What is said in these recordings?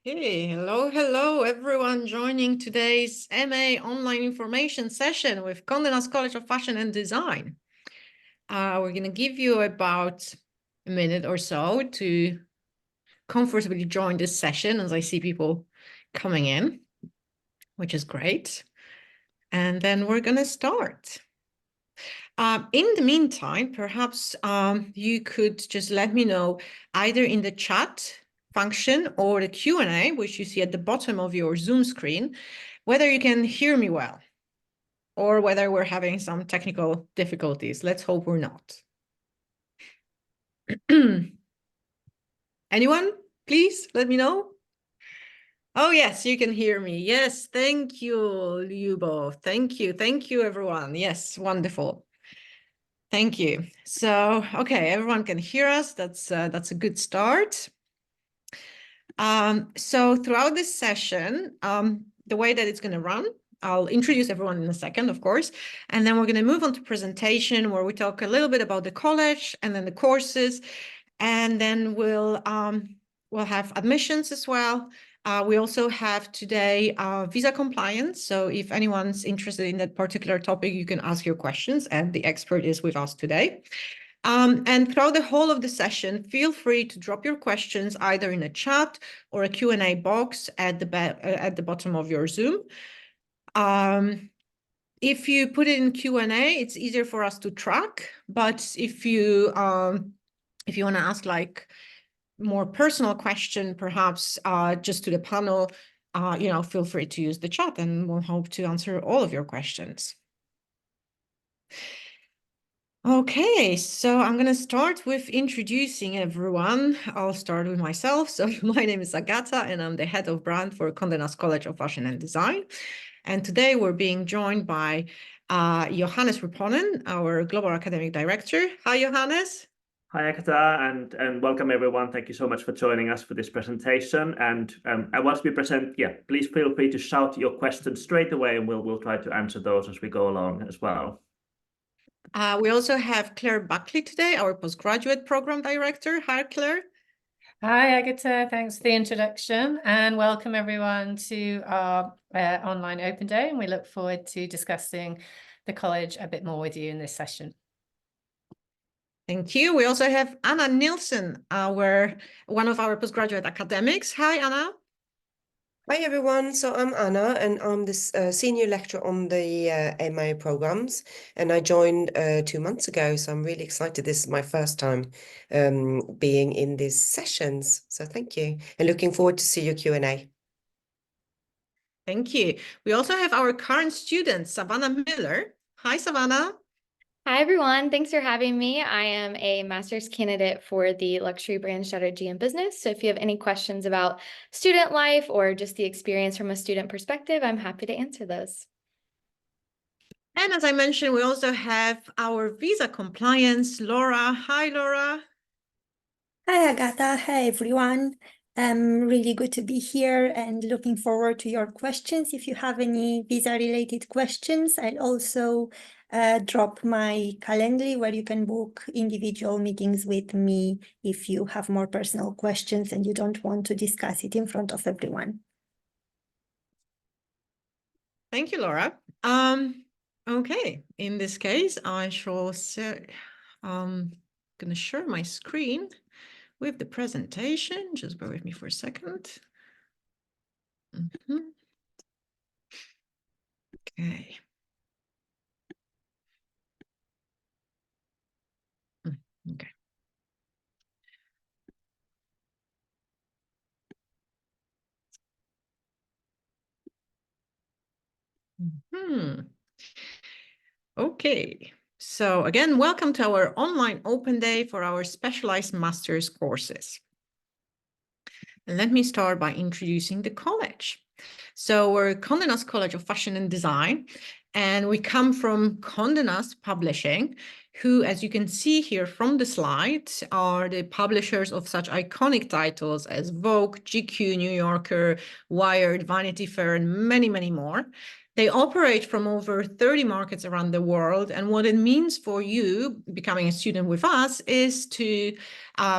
Hey, hello, everyone joining today's MA online information session with Condé Nast College of Fashion and Design. We're going to give you about a minute or so to comfortably join this session as I see people coming in, which is great. And then we're going to start. In the meantime, perhaps you could just let me know either in the chat function or the Q&A, which you see at the bottom of your Zoom screen, whether you can hear me well or whether we're having some technical difficulties. Let's hope we're not. Anyone, please let me know. Oh, yes, you can hear me. Yes, thank you, Lyubov. Thank you, everyone. Yes, wonderful. Thank you. So, okay, everyone can hear us. That's a good start. So throughout this session, the way that it's going to run, I'll introduce everyone in a second, of course, and then we're going to move on to presentation where we talk a little bit about the college and then the courses, and then we'll have admissions as well. We also have today visa compliance. So if anyone's interested in that particular topic, you can ask your questions, and the expert is with us today. And throughout the whole of the session, feel free to drop your questions either in a chat or a Q&A box at the bottom of your Zoom. If you put it in Q&A, it's easier for us to track. But if you want to ask like more personal question, perhaps just to the panel, feel free to use the chat, and we'll hope to answer all of your questions. Okay, so I'm going to start with introducing everyone. I'll start with myself. So my name is Agata, and I'm the head of brand for Condé Nast College of Fashion and Design. And today we're being joined by Johannes Ruponen, our Global Academic Director. Hi, Johannes. Hi, Agata, and welcome everyone. Thank you so much for joining us for this presentation. And once we present, please feel free to shout your questions straight away, and we'll try to answer those as we go along as well. We also have Claire Buckley today, our postgraduate program director. Hi, Claire. Hi, Agata. Thanks for the introduction, and welcome everyone to our online open day. And we look forward to discussing the college a bit more with you in this session. Thank you. We also have Anna Nilsson, one of our postgraduate academics. Hi, Anna. Hi everyone, so I'm Anna and I'm this senior lecturer on the MA programs, and I joined 2 months ago, so I'm really excited. This is my first time being in these sessions, so thank you, and looking forward to see your Q&A. Thank you. We also have our current student, Savannah Miller. Hi, Savannah. Hi, everyone. Thanks for having me. I am a master's candidate for the Luxury Brand Strategy and Business. So if you have any questions about student life or just the experience from a student perspective, I'm happy to answer those. And as I mentioned, we also have our visa compliance, Laura. Hi, Laura. Hi, Agata. Hi, everyone. Really good to be here and looking forward to your questions. If you have any visa-related questions, I'll also drop my Calendly where you can book individual meetings with me if you have more personal questions and you don't want to discuss it in front of everyone. Thank you, Laura. Okay, in this case, I shall say, I'm going to share my screen with the presentation. Just bear with me for a second. Okay. Okay. Okay. So again, welcome to our online open day for our specialized master's courses. And let me start by introducing the college. So we're Condé Nast College of Fashion and Design, and we come from Condé Nast Publishing, who, as you can see here from the slide, are the publishers of such iconic titles as Vogue, GQ, New Yorker, Wired, Vanity Fair, and many, many more. They operate from over 30 markets around the world. And what it means for you becoming a student with us is to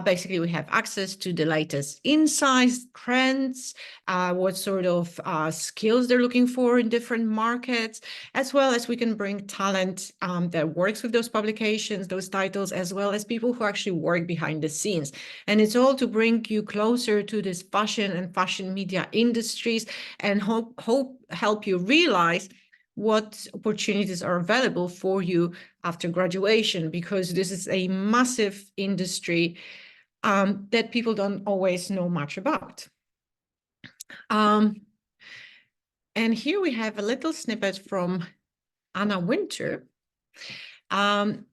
basically we have access to the latest insights, trends, what sort of skills they're looking for in different markets, as well as we can bring talent that works with those publications, those titles, as well as people who actually work behind the scenes. And it's all to bring you closer to this fashion and fashion media industries and help you realize what opportunities are available for you after graduation, because this is a massive industry that people don't always know much about. And here we have a little snippet from Anna Winter. And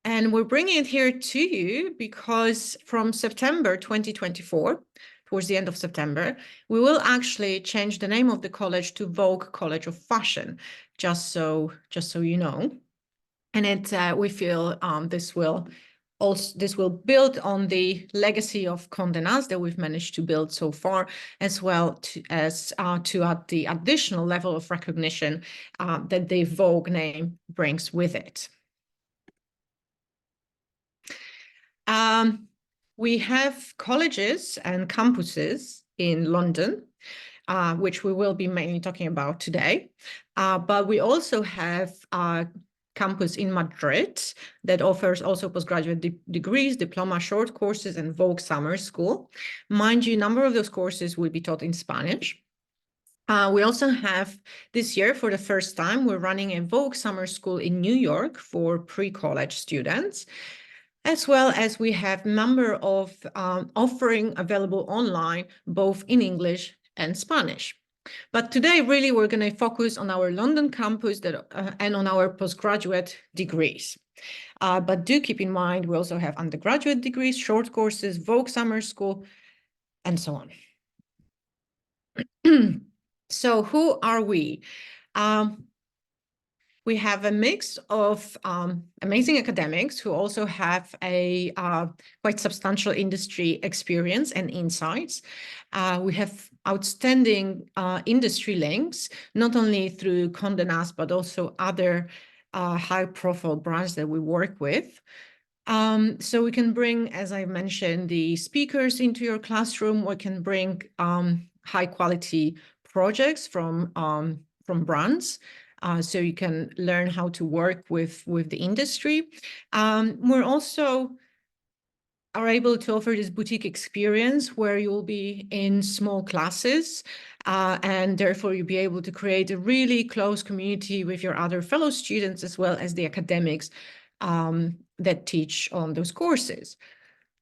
we're bringing it here to you because from September 2024, towards the end of September, we will actually change the name of the college to Vogue College of Fashion, just so you know. And we feel this will build on the legacy of Condé Nast that we've managed to build so far, as well as to add the additional level of recognition that the Vogue name brings with it. We have colleges and campuses in London, which we will be mainly talking about today. But we also have a campus in Madrid that offers also postgraduate degrees, diploma short courses, and Vogue Summer School. Mind you, a number of those courses will be taught in Spanish. We also have this year, for the first time, we're running a Vogue Summer School in New York for pre-college students, as well as we have a number of offering available online, both in English and Spanish. But today, really, we're going to focus on our London campus and on our postgraduate degrees. But do keep in mind, we also have undergraduate degrees, short courses, Vogue Summer School, and so on. So who are we? We have a mix of amazing academics who also have a quite substantial industry experience and insights. We have outstanding industry links, not only through Condé Nast, but also other high-profile brands that we work with. So we can bring, as I mentioned, the speakers into your classroom. We can bring high-quality projects from brands. So you can learn how to work with the industry. We're also are able to offer this boutique experience where you'll be in small classes, and therefore you'll be able to create a really close community with your other fellow students, as well as the academics that teach on those courses.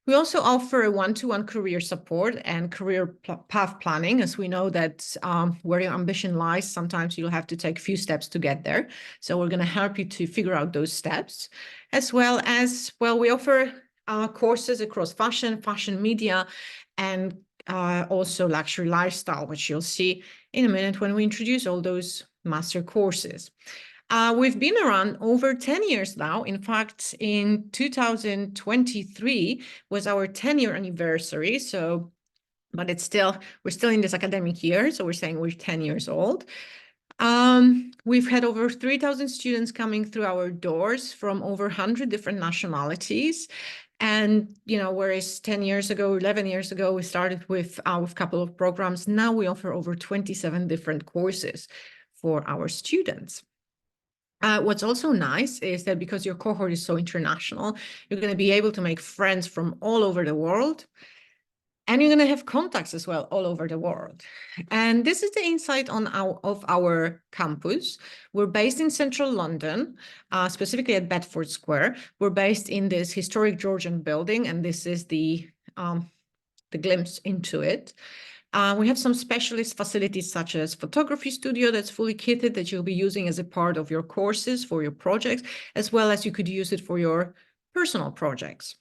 We also offer a one-to-one career support and career path planning, as we know that where your ambition lies, sometimes you'll have to take a few steps to get there. So we're going to help you to figure out those steps, as well as, we offer courses across fashion media, and also luxury lifestyle, which you'll see in a minute when we introduce all those master courses. We've been around over 10 years now. In fact, in 2023 was our 10-year anniversary. So, but we're still in this academic year. So we're saying we're 10 years old. We've had over 3,000 students coming through our doors from over 100 different nationalities. And, whereas 10 years ago, 11 years ago, we started with a couple of programs. Now we offer over 27 different courses for our students. What's also nice is that because your cohort is so international, you're going to be able to make friends from all over the world, and you're going to have contacts as well all over the world. And this is the insight of our campus. We're based in central London, specifically at Bedford Square. We're based in this historic Georgian building, and this is the glimpse into it. We have some specialist facilities such as photography studio that's fully kitted that you'll be using as a part of your courses for your projects, as well as you could use it for your personal projects.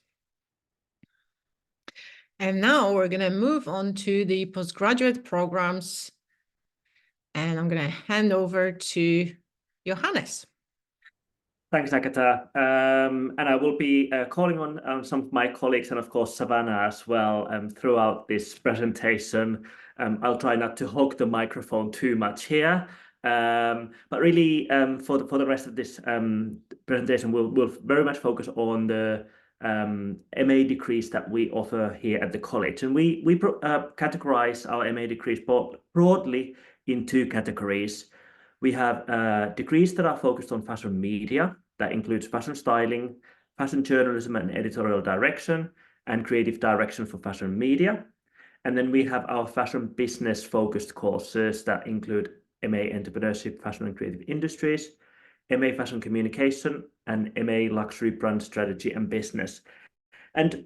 And now we're going to move on to the postgraduate programs, and I'm going to hand over to Johannes. Thanks, Agatha. And I will be calling on some of my colleagues and, of course, Savannah as well throughout this presentation. I'll try not to hog the microphone too much here. But really, for the rest of this presentation, we'll very much focus on the MA degrees that we offer here at the college, and we categorize our MA degrees broadly in two categories. We have degrees that are focused on fashion media, that includes fashion styling, fashion journalism and editorial direction, and creative direction for fashion media. And then we have our fashion business focused courses that include MA Entrepreneurship, Fashion and Creative Industries, MA Fashion Communication, and MA Luxury Brand Strategy and Business. And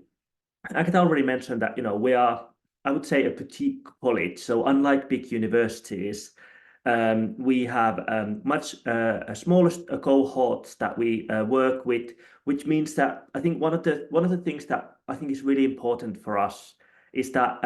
Agatha already mentioned that, we are, I would say, a boutique college. So unlike big universities, we have much smallest cohorts that we work with, which means that I think one of the things that I think is really important for us is that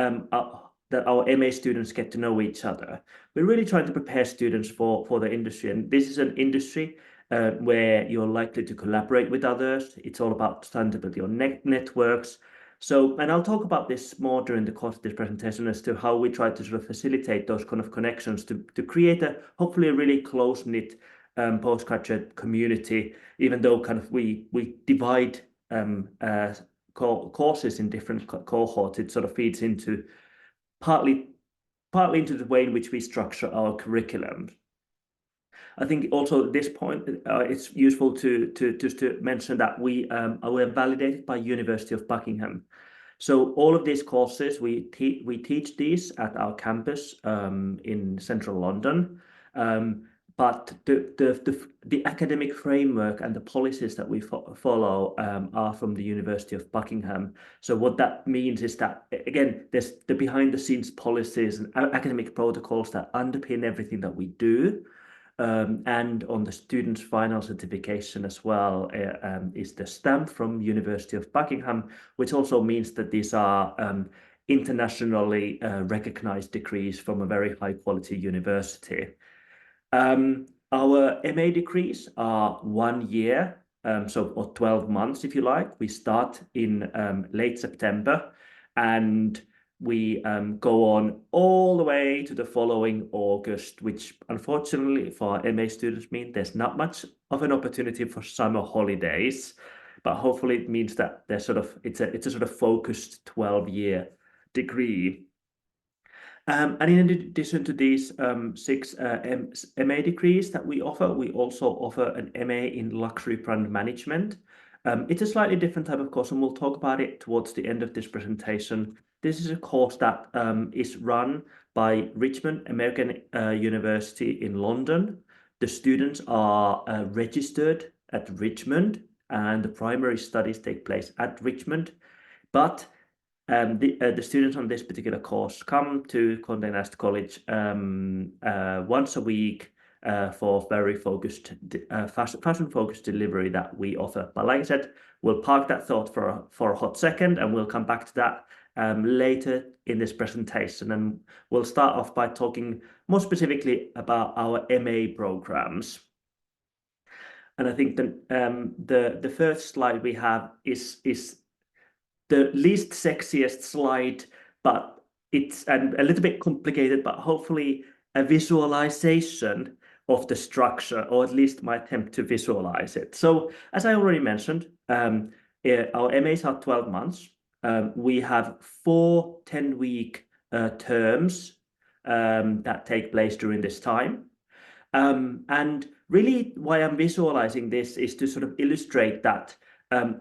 that our MA students get to know each other. We're really trying to prepare students for the industry, and this is an industry where you're likely to collaborate with others. It's all about starting to build your networks. So, and I'll talk about this more during the course of this presentation as to how we try to sort of facilitate those kind of connections to create hopefully a really close-knit postgraduate community, even though kind of we divide courses in different cohorts. It sort of feeds into partly into the way in which we structure our curriculum. I think also at this point, it's useful to just to mention that we are validated by University of Buckingham. So all of these courses, we teach these at our campus in central London. But the academic framework and the policies that we follow are from the University of Buckingham. So what that means is that, again, there's the behind-the-scenes policies and academic protocols that underpin everything that we do. And on the student's final certification as well is the stamp from University of Buckingham, which also means that these are internationally recognized degrees from a very high-quality university. Our MA degrees are 1 year, or 12 months, if you like. We start in late September, and we go on all the way to the following August, which unfortunately for our MA students mean there's not much of an opportunity for summer holidays, but hopefully it means that there's it's a sort of focused 12-year degree. And in addition to these 6 MA degrees that we offer, we also offer an MA in Luxury Brand Management. It's a slightly different type of course, and we'll talk about it towards the end of this presentation. This is a course that is run by Richmond American University in London. The students are registered at Richmond, and the primary studies take place at Richmond. But the students on this particular course come to Condé Nast College once a week for very focused fashion-focused delivery that we offer. But like I said, we'll park that thought for a hot second, and we'll come back to that later in this presentation. And we'll start off by talking more specifically about our MA programs. And I think the first slide we have is the least sexiest slide, but it's a little bit complicated, but hopefully a visualization of the structure, or at least my attempt to visualize it. So as I already mentioned, our MAs are 12 months. We have 4 10-week terms that take place during this time. And really why I'm visualizing this is to sort of illustrate that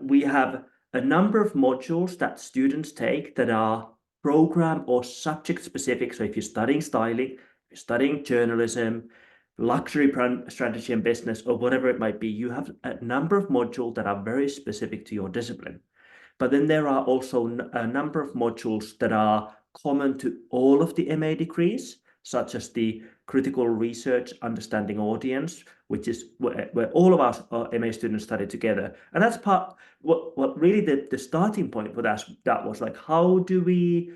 we have a number of modules that students take that are program or subject specific. So if you're studying styling, if you're studying journalism, luxury brand strategy and business, or whatever it might be, you have a number of modules that are very specific to your discipline. But then there are also a number of modules that are common to all of the MA degrees, such as the critical research, understanding audience, which is where all of our MA students study together. And that's what really the starting point for that was like, how do we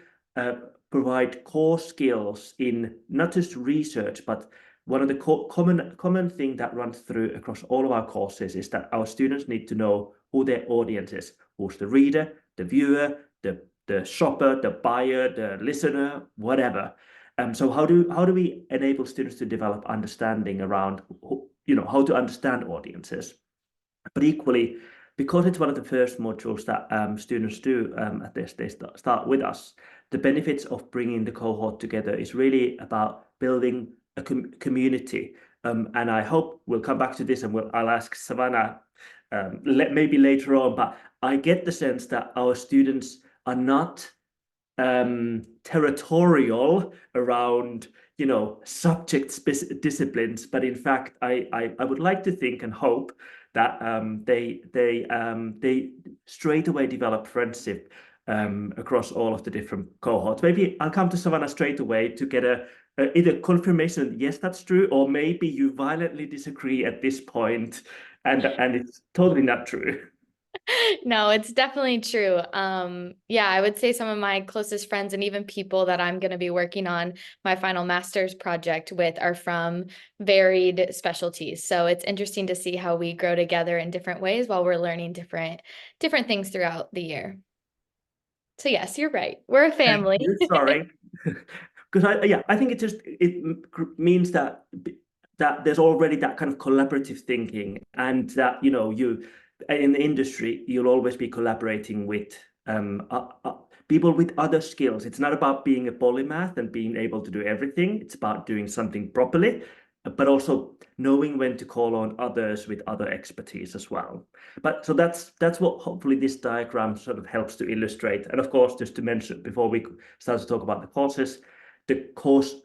provide core skills in not just research, but one of the common thing that runs through across all of our courses is that our students need to know who their audience is, who's the reader, the viewer, the shopper, the buyer, the listener, whatever. So how do we enable students to develop understanding around, how to understand audiences? But equally, because it's one of the first modules that students do at this, they start with us. The benefits of bringing the cohort together is really about building a community. And I hope we'll come back to this, and I'll ask Savannah maybe later on. But I get the sense that our students are not territorial around subject disciplines, but in fact I would like to think and hope that they straight away develop friendship across all of the different cohorts. Maybe I'll come to Savannah straight away to get either confirmation, yes, that's true, or maybe you violently disagree at this point, and it's totally not true. No, it's definitely true. Yeah, I would say some of my closest friends and even people that I'm going to be working on my final master's project with are from varied specialties. So it's interesting to see how we grow together in different ways while we're learning different things throughout the year. So yes, you're right. We're a family. Sorry. Because I think it means that there's already that kind of collaborative thinking, and that you in the industry you'll always be collaborating with people with other skills. It's not about being a polymath and being able to do everything. It's about doing something properly, but also knowing when to call on others with other expertise as well. But so that's what hopefully this diagram sort of helps to illustrate. And of course, just to mention before we start to talk about the courses,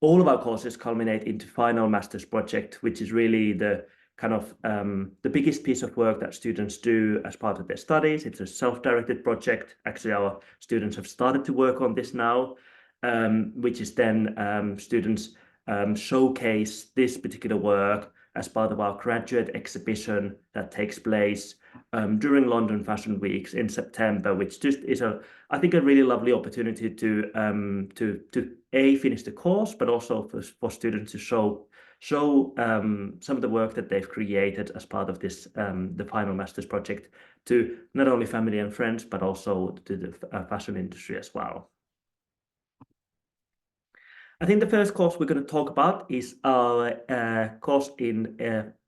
all of our courses culminate into final master's project, which is really the kind of the biggest piece of work that students do as part of their studies. It's a self-directed project. Actually, our students have started to work on this now, which is then students showcase this particular work as part of our graduate exhibition that takes place during London Fashion Weeks in September, which just is I think a really lovely opportunity to finish the course, but also for students to show some of the work that they've created as part of this the final master's project to not only family and friends, but also to the fashion industry as well. I think the first course we're going to talk about is our course in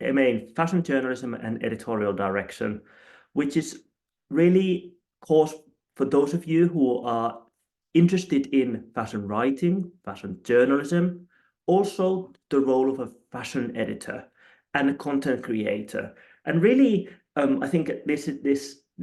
MA in Fashion Journalism and Editorial Direction, which is really a course for those of you who are interested in fashion writing, fashion journalism, also the role of a fashion editor and a content creator. And really, I think this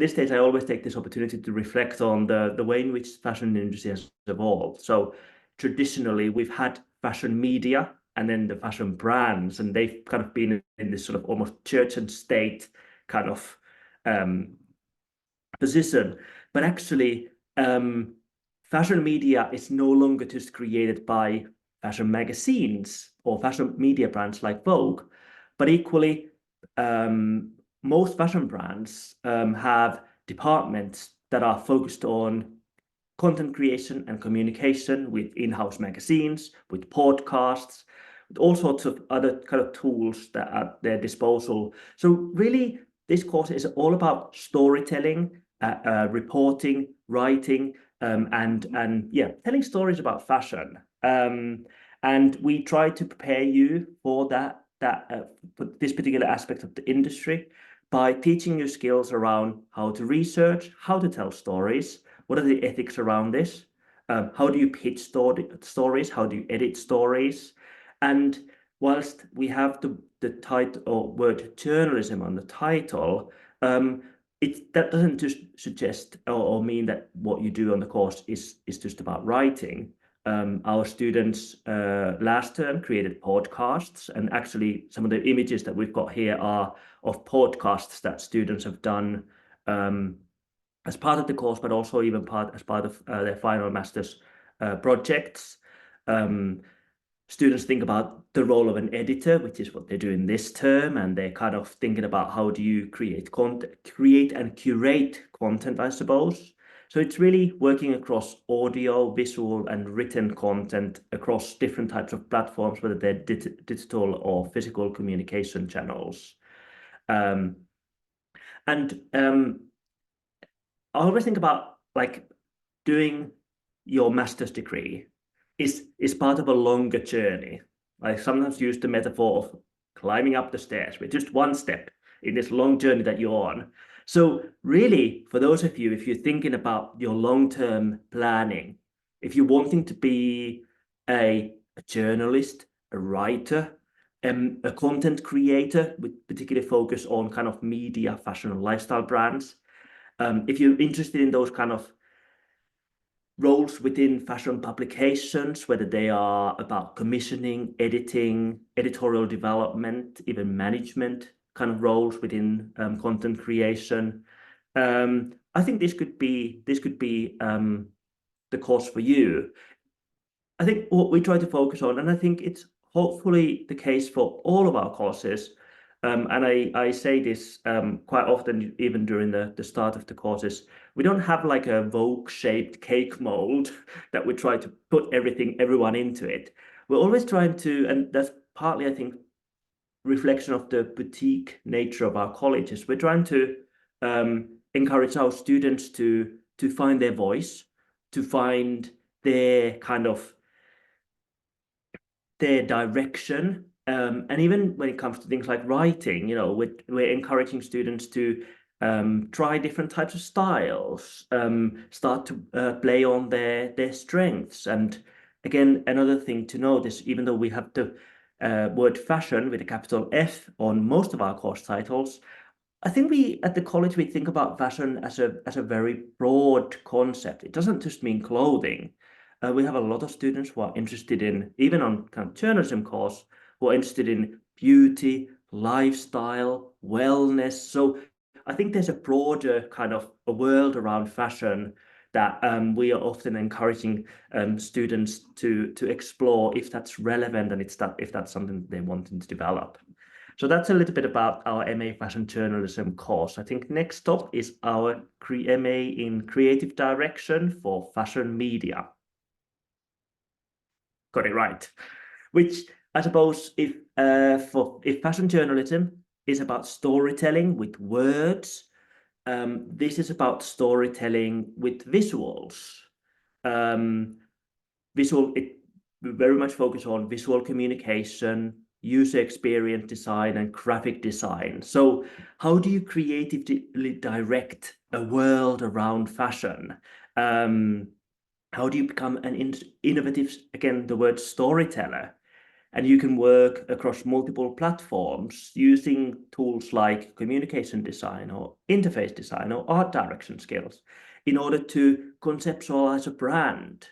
stage I always take this opportunity to reflect on the way in which fashion industry has evolved. So traditionally, we've had fashion media and then the fashion brands, and they've kind of been in this sort of almost church and state kind of position. But actually, fashion media is no longer just created by fashion magazines or fashion media brands like Vogue, but equally, most fashion brands have departments that are focused on content creation and communication with in-house magazines, with podcasts, with all sorts of other kind of tools that are at their disposal. So really, this course is all about storytelling, reporting, writing, and telling stories about fashion. And we try to prepare you for for this particular aspect of the industry by teaching you skills around how to research, how to tell stories, what are the ethics around this, how do you pitch stories, how do you edit stories. And whilst we have the title or word journalism on the title, that doesn't just suggest or mean that what you do on the course is just about writing. Our students last term created podcasts, and actually some of the images that we've got here are of podcasts that students have done as part of the course, but also even as part of their final master's projects. Students think about the role of an editor, which is what they're doing this term, and they're kind of thinking about how do you create and curate content, I suppose. So it's really working across audio, visual, and written content across different types of platforms, whether they're digital or physical communication channels. I always think about like doing your master's degree. is part of a longer journey. I sometimes use the metaphor of climbing up the stairs with just one step in this long journey that you're on. So really, for those of you, if you're thinking about your long-term planning, if you're wanting to be a journalist, a writer, a content creator with particular focus on kind of media, fashion, and lifestyle brands, if you're interested in those kind of roles within fashion publications, whether they are about commissioning, editing, editorial development, even management kind of roles within content creation. I think this could be the course for you. I think what we try to focus on, and I think it's hopefully the case for all of our courses, and I say this quite often, even during the start of the courses, we don't have like a Vogue-shaped cake mold that we try to put everyone into it. We're always trying to, and that's partly, I think, reflection of the boutique nature of our colleges. We're trying to encourage our students to find their voice, to find their kind of their direction. And even when it comes to things like writing, you know, we're encouraging students to try different types of styles, start to play on their strengths. And again, another thing to note is even though we have the word fashion with a capital F on most of our course titles, I think we at the college we think about fashion as a very broad concept. It doesn't just mean clothing. We have a lot of students who are interested in, even on kind of journalism course, who are interested in beauty, lifestyle, wellness. So I think there's a broader kind of a world around fashion that we are often encouraging students to explore if that's relevant and if that's something they want to develop. So that's a little bit about our MA Fashion Journalism course. I think next up is our MA in Creative Direction for Fashion Media. Got it right. Which I suppose if fashion journalism is about storytelling with words, this is about storytelling with visuals. It very much focus on visual communication, user experience design, and graphic design. So how do you creatively direct a world around fashion? How do you become an innovative, again, the word storyteller? And you can work across multiple platforms using tools like communication design or interface design or art direction skills in order to conceptualize a brand.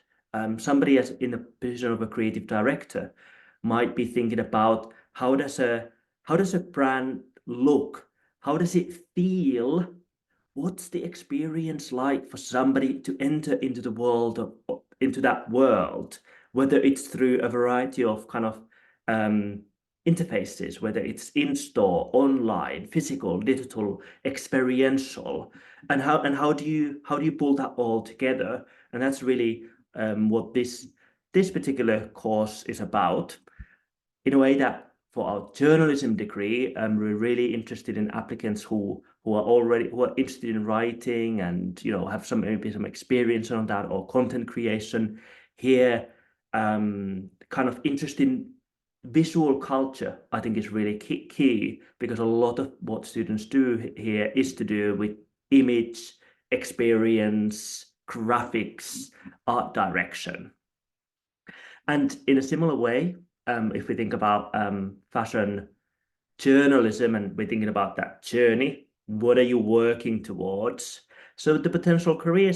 Somebody in the position of a creative director might be thinking about how does a brand look? How does it feel? What's the experience like for somebody to enter into that world, whether it's through a variety of kind of interfaces, whether it's in-store, online, physical, digital, experiential, and how do you pull that all together? And that's really what this particular course is about. In a way that for our journalism degree, we're really interested in applicants who are interested in writing and have maybe some experience on that or content creation. Here, kind of interest in visual culture, I think is really key because a lot of what students do here is to do with image, experience, graphics, art direction. And in a similar way, if we think about fashion journalism and we're thinking about that journey, what are you working towards? So the potential career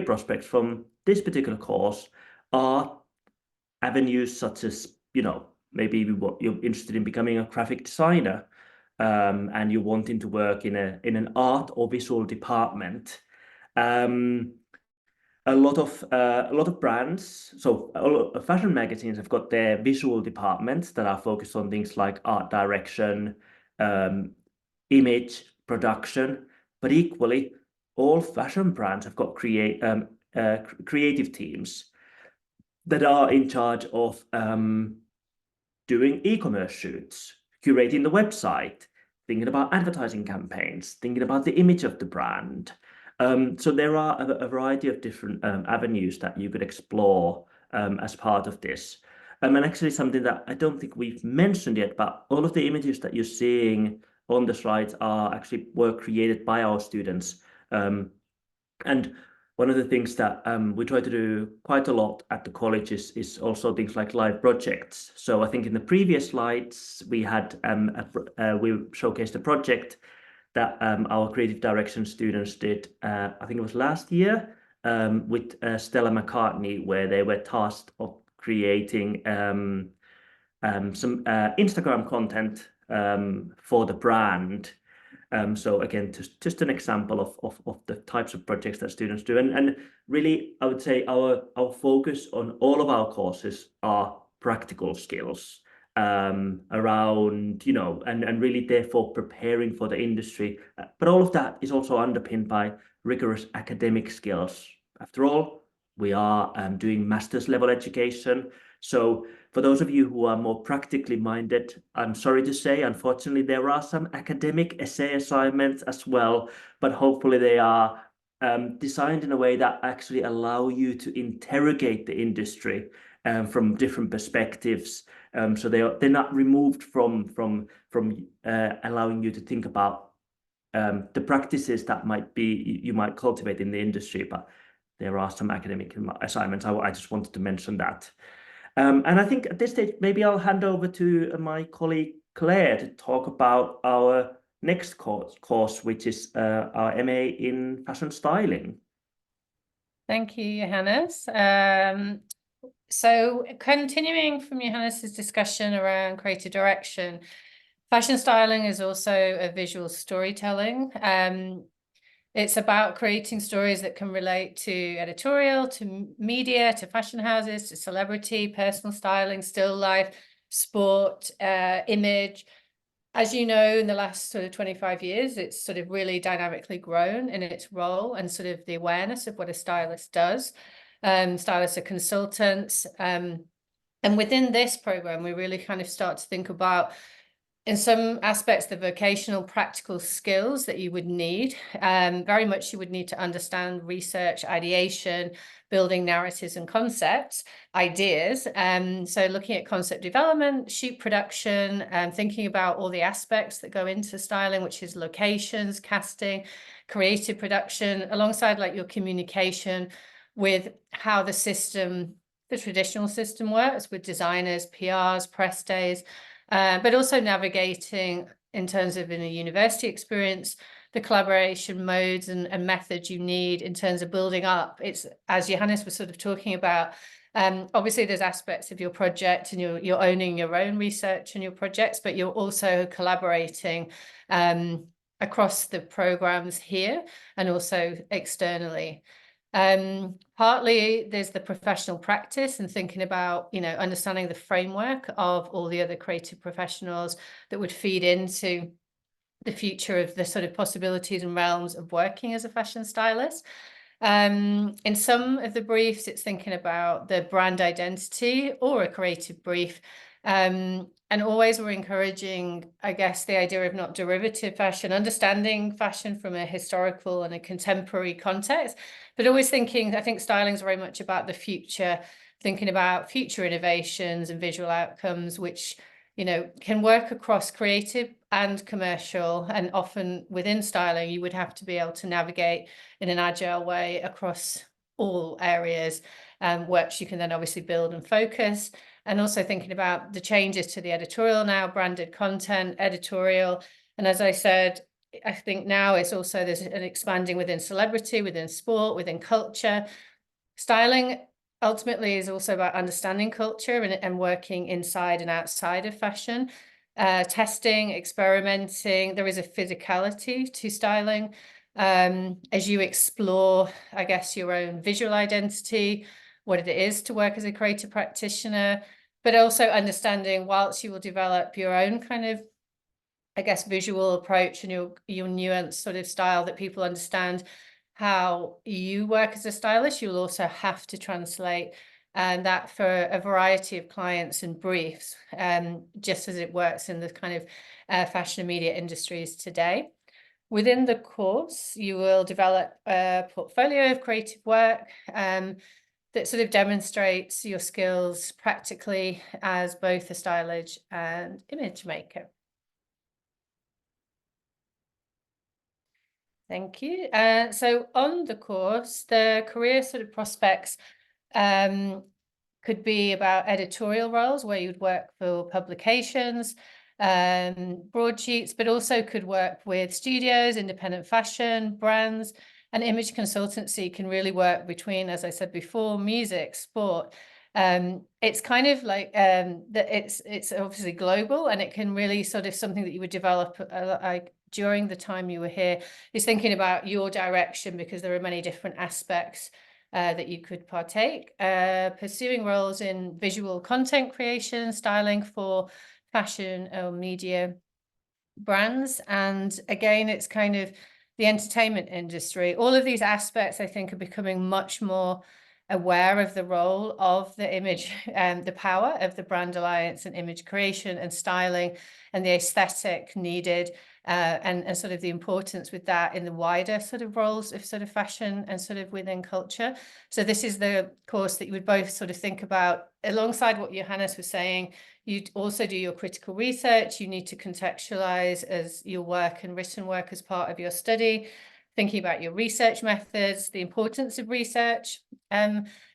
prospects from this particular course are avenues such as, maybe you're interested in becoming a graphic designer and you're wanting to work in an art or visual department. A lot of brands, so a lot of fashion magazines have got their visual departments that are focused on things like art direction, image production, but equally, all fashion brands have got creative teams that are in charge of doing e-commerce shoots, curating the website, thinking about advertising campaigns, thinking about the image of the brand. So there are a variety of different avenues that you could explore as part of this. And actually something that I don't think we've mentioned yet, but all of the images that you're seeing on the slides were created by our students. And one of the things that we try to do quite a lot at the college is also things like live projects. So I think in the previous slides we had we showcased a project that our creative direction students did. I think it was last year with Stella McCartney, where they were tasked of creating some Instagram content for the brand. So again, just an example of the types of projects that students do. And really, I would say our focus on all of our courses are practical skills around, and really therefore preparing for the industry. But all of that is also underpinned by rigorous academic skills. After all, we are doing master's level education. So for those of you who are more practically minded, I'm sorry to say, unfortunately, there are some academic essay assignments as well, but hopefully they are designed in a way that actually allow you to interrogate the industry from different perspectives. So they're not removed from allowing you to think about the practices that you might cultivate in the industry, but there are some academic assignments. I just wanted to mention that. And I think at this stage, maybe I'll hand over to my colleague Claire to talk about our next course, which is our MA in Fashion Styling. Thank you, Johannes. So continuing from Johannes's discussion around creative direction, fashion styling is also a visual storytelling. It's about creating stories that can relate to editorial, to media, to fashion houses, to celebrity, personal styling, still life, sport, image. As you know, in the last sort of 25 years, it's sort of really dynamically grown in its role and sort of the awareness of what a stylist does. Stylists are consultants. And within this program, we really kind of start to think about, in some aspects, the vocational practical skills that you would need. Very much you would need to understand research, ideation, building narratives and concepts, ideas. So looking at concept development, shoot production, thinking about all the aspects that go into styling, which is locations, casting, creative production, alongside like your communication with how the traditional system works with designers, PRs, press days, but also navigating in terms of in a university experience, the collaboration modes and methods you need in terms of building up. It's, as Johannes was sort of talking about, obviously there's aspects of your project and you're owning your own research and your projects, but you're also collaborating across the programs here and also externally. Partly there's the professional practice and thinking about, understanding the framework of all the other creative professionals that would feed into the future of the sort of possibilities and realms of working as a fashion stylist. In some of the briefs, it's thinking about the brand identity or a creative brief. And always we're encouraging, I guess, the idea of not derivative fashion, understanding fashion from a historical and a contemporary context, but always thinking, I think styling is very much about the future, thinking about future innovations and visual outcomes, which, can work across creative and commercial. And often within styling, you would have to be able to navigate in an agile way across all areas, which you can then obviously build and focus. And also thinking about the changes to the editorial now, branded content, editorial. And as I said, I think now it's also there's an expanding within celebrity, within sport, within culture. Styling ultimately is also about understanding culture and working inside and outside of fashion. Testing, experimenting. There is a physicality to styling as you explore, I guess, your own visual identity, what it is to work as a creative practitioner, but also understanding whilst you will develop your own kind of, I guess, visual approach and your nuanced sort of style that people understand how you work as a stylist, you'll also have to translate and that for a variety of clients and briefs, just as it works in the kind of fashion and media industries today. Within the course, you will develop a portfolio of creative work, that sort of demonstrates your skills practically as both a stylist and image maker. Thank you. So on the course, the career sort of prospects could be about editorial roles where you'd work for publications, broadsheets, but also could work with studios, independent fashion, brands, and image consultancy can really work between, as I said before, music, sport. It's kind of like that it's obviously global, and it can really sort of something that you would develop like during the time you were here is thinking about your direction, because there are many different aspects that you could partake. Pursuing roles in visual content creation, styling for fashion or media brands. And again, it's kind of the entertainment industry. All of these aspects, I think, are becoming much more aware of the role of the image and the power of the brand alliance and image creation and styling and the aesthetic needed, and sort of the importance with that in the wider sort of roles of sort of fashion and sort of within culture. So this is the course that you would both sort of think about alongside what Johannes was saying. You'd also do your critical research. You need to contextualize as your work and written work as part of your study, thinking about your research methods, the importance of research,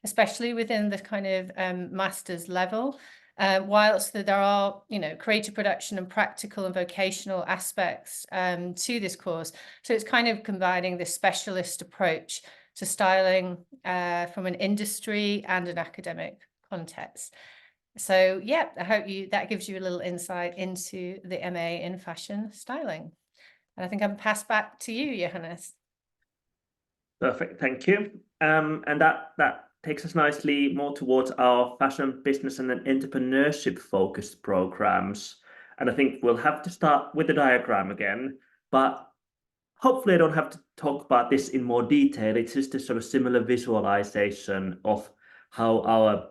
especially within the kind of master's level. Whilst there are, creative production and practical and vocational aspects to this course. So it's kind of combining this specialist approach to styling from an industry and an academic context. So yeah, I hope that gives you a little insight into the MA in fashion styling. And I think I'll pass back to you, Johannes. Perfect, thank you. And that takes us nicely more towards our fashion, business, and then entrepreneurship focused programs. And I think we'll have to start with the diagram again, but hopefully I don't have to talk about this in more detail. It's just a sort of similar visualization of how our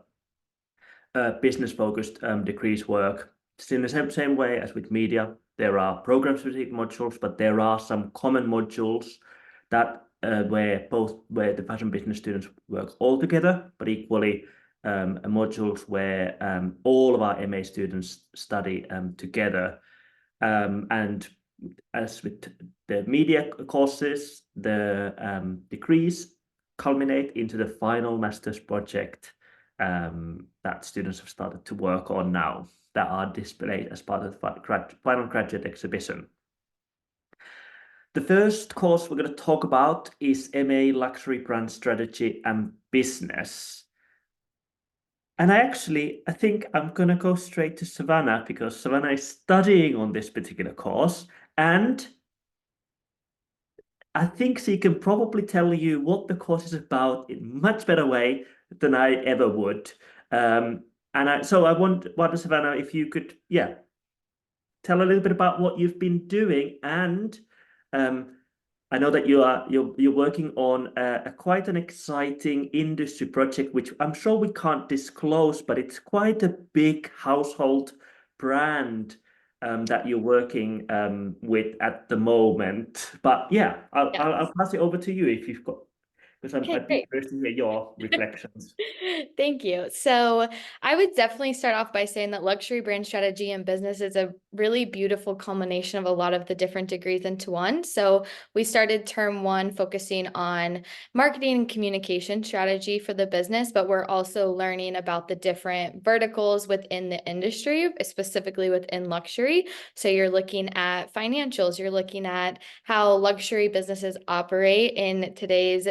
business-focused degrees work. It's in the same way as with media. There are program-specific modules, but there are some common modules that where the fashion business students work all together, but equally modules where all of our MA students study together. And as with the media courses, the degrees culminate into the final master's project that students have started to work on now, that are displayed as part of the final graduate exhibition. The first course we're going to talk about is MA Luxury Brand Strategy and Business. And I think I'm going to go straight to Savannah, because Savannah is studying on this particular course, and I think she can probably tell you what the course is about in a much better way than I ever would. So I wonder, Savannah, if you could, tell a little bit about what you've been doing. And I know that you're working on quite an exciting industry project, which I'm sure we can't disclose, but it's quite a big household brand that you're working with at the moment. But yeah, I'll pass it over to you if you've got, because I'd be curious to hear your reflections. Thank you. So I would definitely start off by saying that luxury brand strategy and business is a really beautiful culmination of a lot of the different degrees into one. So we started term one focusing on marketing and communication strategy for the business, but we're also learning about the different verticals within the industry, specifically within luxury. So you're looking at financials, you're looking at how luxury businesses operate in today's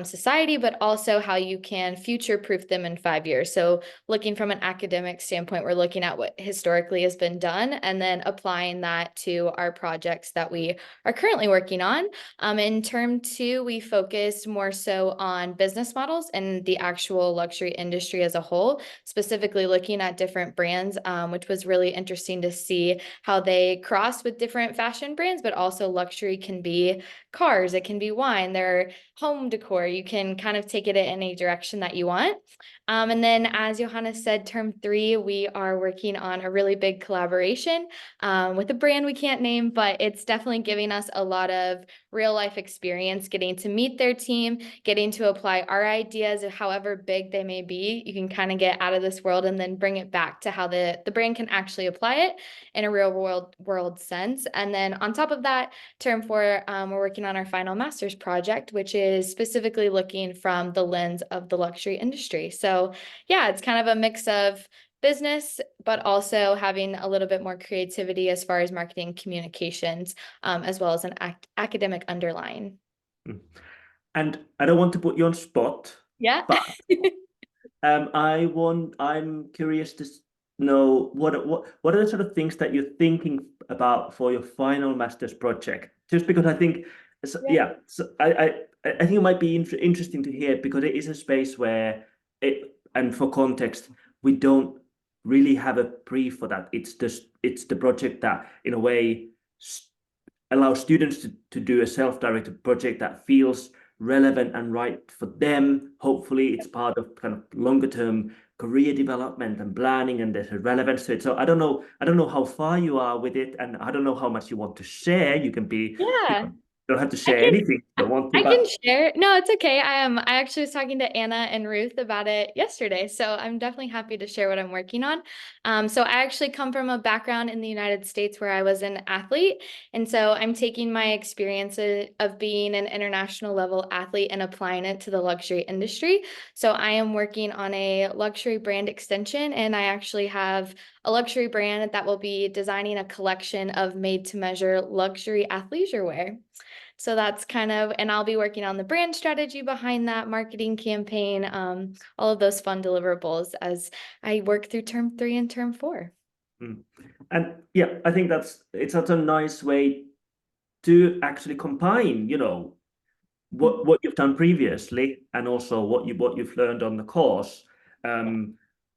society, but also how you can future-proof them in 5 years. So looking from an academic standpoint, we're looking at what historically has been done and then applying that to our projects that we are currently working on. In term two, we focused more so on business models and the actual luxury industry as a whole, specifically looking at different brands, which was really interesting to see how they cross with different fashion brands, but also luxury can be cars, it can be wine, their home decor. You can kind of take it in any direction that you want. And then, as Johannes said, term three, we are working on a really big collaboration with a brand we can't name, but it's definitely giving us a lot of real life experience, getting to meet their team, getting to apply our ideas, however big they may be. You can kind of get out of this world and then bring it back to how the brand can actually apply it in a real world sense. And then on top of that, term 4, we're working on our final master's project, which is specifically looking from the lens of the luxury industry. So yeah, it's kind of a mix of business, but also having a little bit more creativity as far as marketing communications, as well as an academic underline. And I don't want to put you on spot, Yeah. but I'm curious to know what are the sort of things that you're thinking about for your final master's project? Just because I think, so I think it might be interesting to hear, because it is a space where and for context, we don't really have a brief for that. It's the project that in a way allows students to do a self-directed project that feels relevant and right for them. Hopefully it's part of kind of longer term career development and planning, and there's a relevance to it. So I don't know how far you are with it, and I don't know how much you want to share. You can be, Yeah. don't have to share anything if you don't want to. I can share. No, it's okay. I actually was talking to Anna and Ruth about it yesterday, so I'm definitely happy to share what I'm working on. So I actually come from a background in the United States where I was an athlete, and so I'm taking my experiences of being an international level athlete and applying it to the luxury industry. So I am working on a luxury brand extension, and I actually have a luxury brand that will be designing a collection of made-to-measure luxury athleisure wear. So that's kind of, and I'll be working on the brand strategy behind that marketing campaign, all of those fun deliverables as I work through term 3 and term 4. And yeah, I think it's such a nice way to actually combine, what you've done previously and also what you've learned on the course,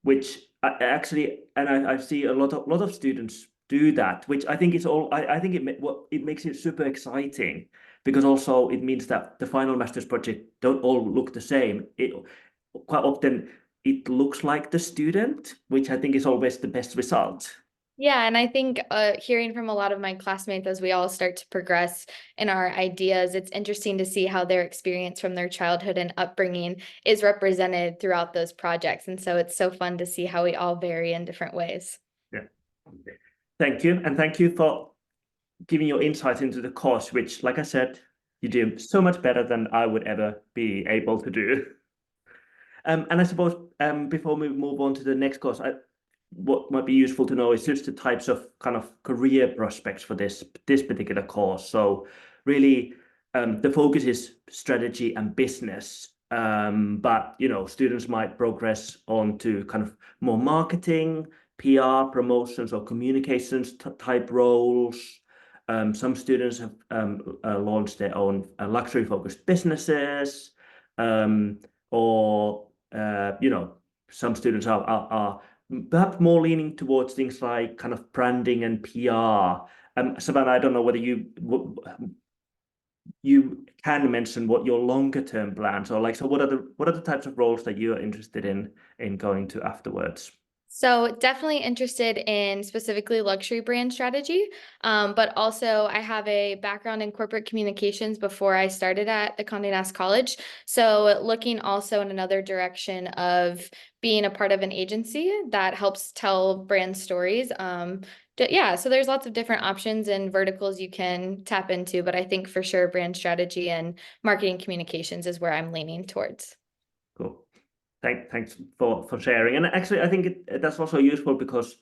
which I see a lot of students do that, which I think is all. I think it makes it super exciting, because also it means that the final master's project don't all look the same. Quite often it looks like the student, which I think is always the best result. Yeah, and I think hearing from a lot of my classmates as we all start to progress in our ideas, it's interesting to see how their experience from their childhood and upbringing is represented throughout those projects. And so it's so fun to see how we all vary in different ways. Yeah. Thank you. And thank you for giving your insight into the course, which, like I said, you do so much better than I would ever be able to do. And I suppose before we move on to the next course, what might be useful to know is just the types of kind of career prospects for this particular course. So really, the focus is strategy and business, but students might progress on to kind of more marketing, PR, promotions, or communications type roles. Some students have launched their own luxury-focused businesses, or some students are perhaps more leaning towards things like kind of branding and PR. Savannah, I don't know whether you can mention what your longer term plans are like. So what are the types of roles that you are interested in going to afterwards? So definitely interested in specifically luxury brand strategy, but also I have a background in corporate communications before I started at the Condé Nast College. So looking also in another direction of being a part of an agency that helps tell brand stories. Yeah, so there's lots of different options and verticals you can tap into, but I think for sure brand strategy and marketing communications is where I'm leaning towards. Cool. Thanks for sharing. And actually, I think that's also useful because,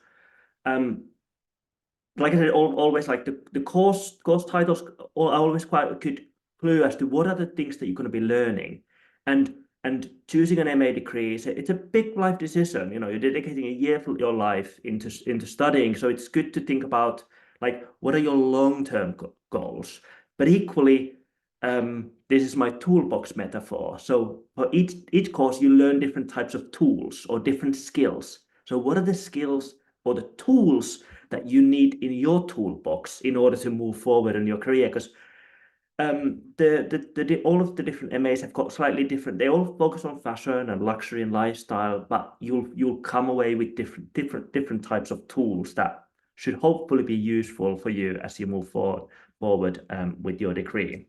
like I said, always like the course titles are always quite a good clue as to what are the things that you're going to be learning, and choosing an MA degree it's a big life decision. You're dedicating a year of your life into studying, so it's good to think about like what are your long-term goals, but equally. This is my toolbox metaphor. So for each course, you learn different types of tools or different skills. So what are the skills or the tools that you need in your toolbox in order to move forward in your career? Because all of the different MAs have got slightly different. They all focus on fashion and luxury and lifestyle, but you'll come away with different types of tools that should hopefully be useful for you as you move forward with your degree.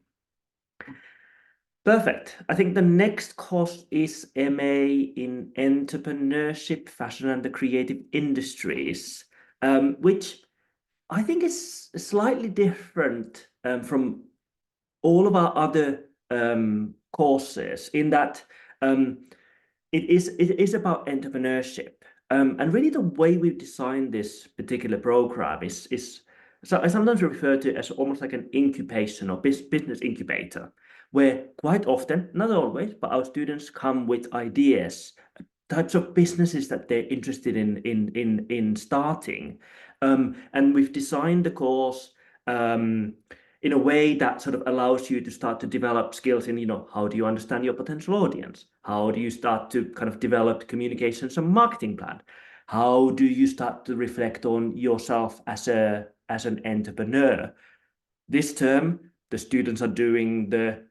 Perfect. I think the next course is MA in Entrepreneurship, Fashion and the Creative Industries, which I think is slightly different from all of our other courses in that it is about entrepreneurship. And really the way we've designed this particular program is so I sometimes refer to it as almost like an incubation or business incubator, where quite often, not always, but our students come with ideas, types of businesses that they're interested in starting. And we've designed the course in a way that sort of allows you to start to develop skills in, how do you understand your potential audience? How do you start to kind of develop communications and marketing plan? How do you start to reflect on yourself as an entrepreneur? This term, the students are doing the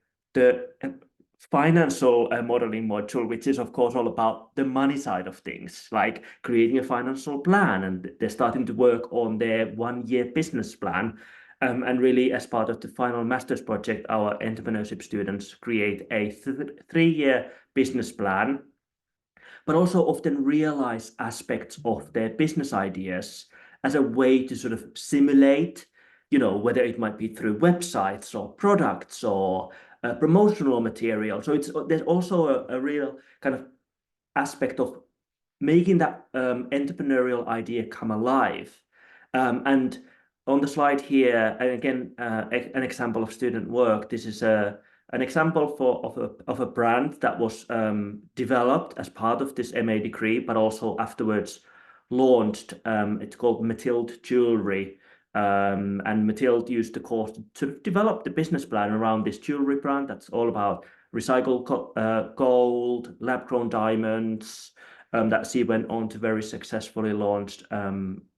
financial modeling module, which is of course all about the money side of things, like creating a financial plan, and they're starting to work on their 1-year business plan. And really, as part of the final master's project, our entrepreneurship students create a 3-year business plan, but also often realize aspects of their business ideas as a way to sort of simulate, whether it might be through websites or products or promotional material. So there's also a real kind of aspect of making that entrepreneurial idea come alive. And on the slide here, and again, an example of student work. This is an example of a brand that was developed as part of this MA degree, but also afterwards launched. It's called Mathilde Jewelry. And Mathilde used the course to sort of develop the business plan around this jewelry brand that's all about recycled gold, lab-grown diamonds, that she went on to very successfully launched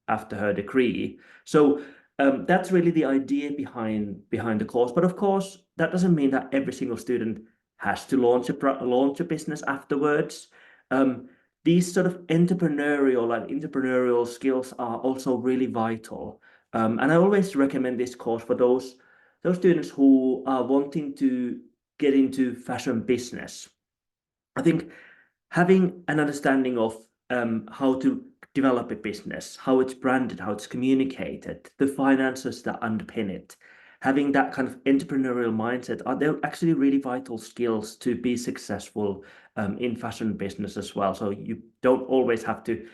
after her degree. So that's really the idea behind the course. But of course, that doesn't mean that every single student has to launch a business afterwards. These sort of entrepreneurial skills are also really vital. And I always recommend this course for those students who are wanting to get into fashion business. I think having an understanding of how to develop a business, how it's branded, how it's communicated, the finances that underpin it, having that kind of entrepreneurial mindset, they're actually really vital skills to be successful in fashion business as well. So you don't always have to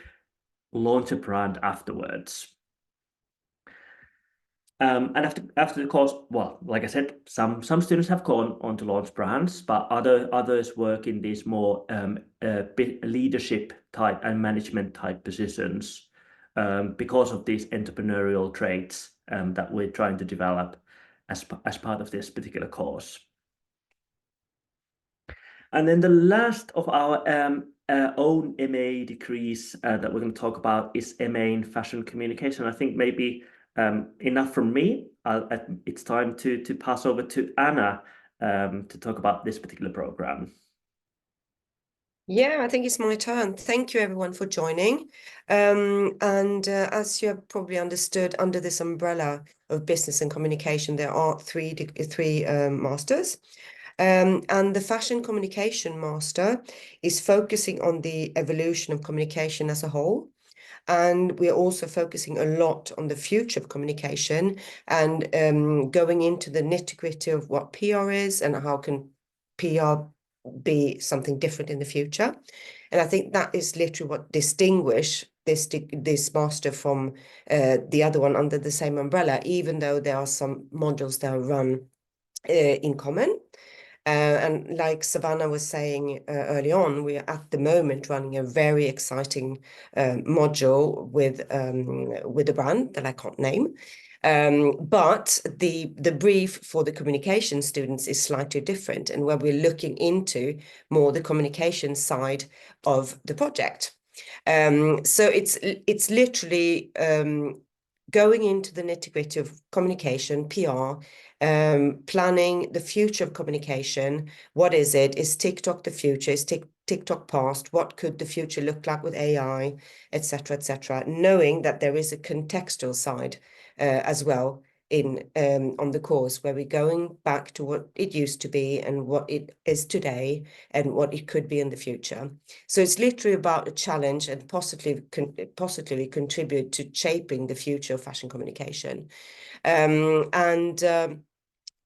launch a brand afterwards. And after the course, well, like I said, some students have gone on to launch brands, but others work in these more leadership type and management type positions because of these entrepreneurial traits that we're trying to develop as part of this particular course. And then the last of our own MA degrees that we're going to talk about is MA in Fashion Communication. I think maybe enough from me. It's time to pass over to Anna to talk about this particular program. Yeah, I think it's my turn. Thank you, everyone, for joining. As you have probably understood, under this umbrella of business and communication, there are three masters. And the Fashion Communication Master is focusing on the evolution of communication as a whole. And we're also focusing a lot on the future of communication and going into the nitty-gritty of what PR is and how can PR be something different in the future. And I think that is literally what distinguishes this master from the other one under the same umbrella, even though there are some modules that are run in common. And like Savannah was saying early on, we are at the moment running a very exciting module with a brand that I can't name. But the brief for the communication students is slightly different, and where we're looking into more the communication side of the project. So it's literally going into the nitty-gritty of communication, PR, planning the future of communication. What is it? Is TikTok the future? Is TikTok past? What could the future look like with AI, etc., etc.? Knowing that there is a contextual side as well in on the course, where we're going back to what it used to be and what it is today and what it could be in the future. So it's literally about a challenge and positively contribute to shaping the future of fashion communication.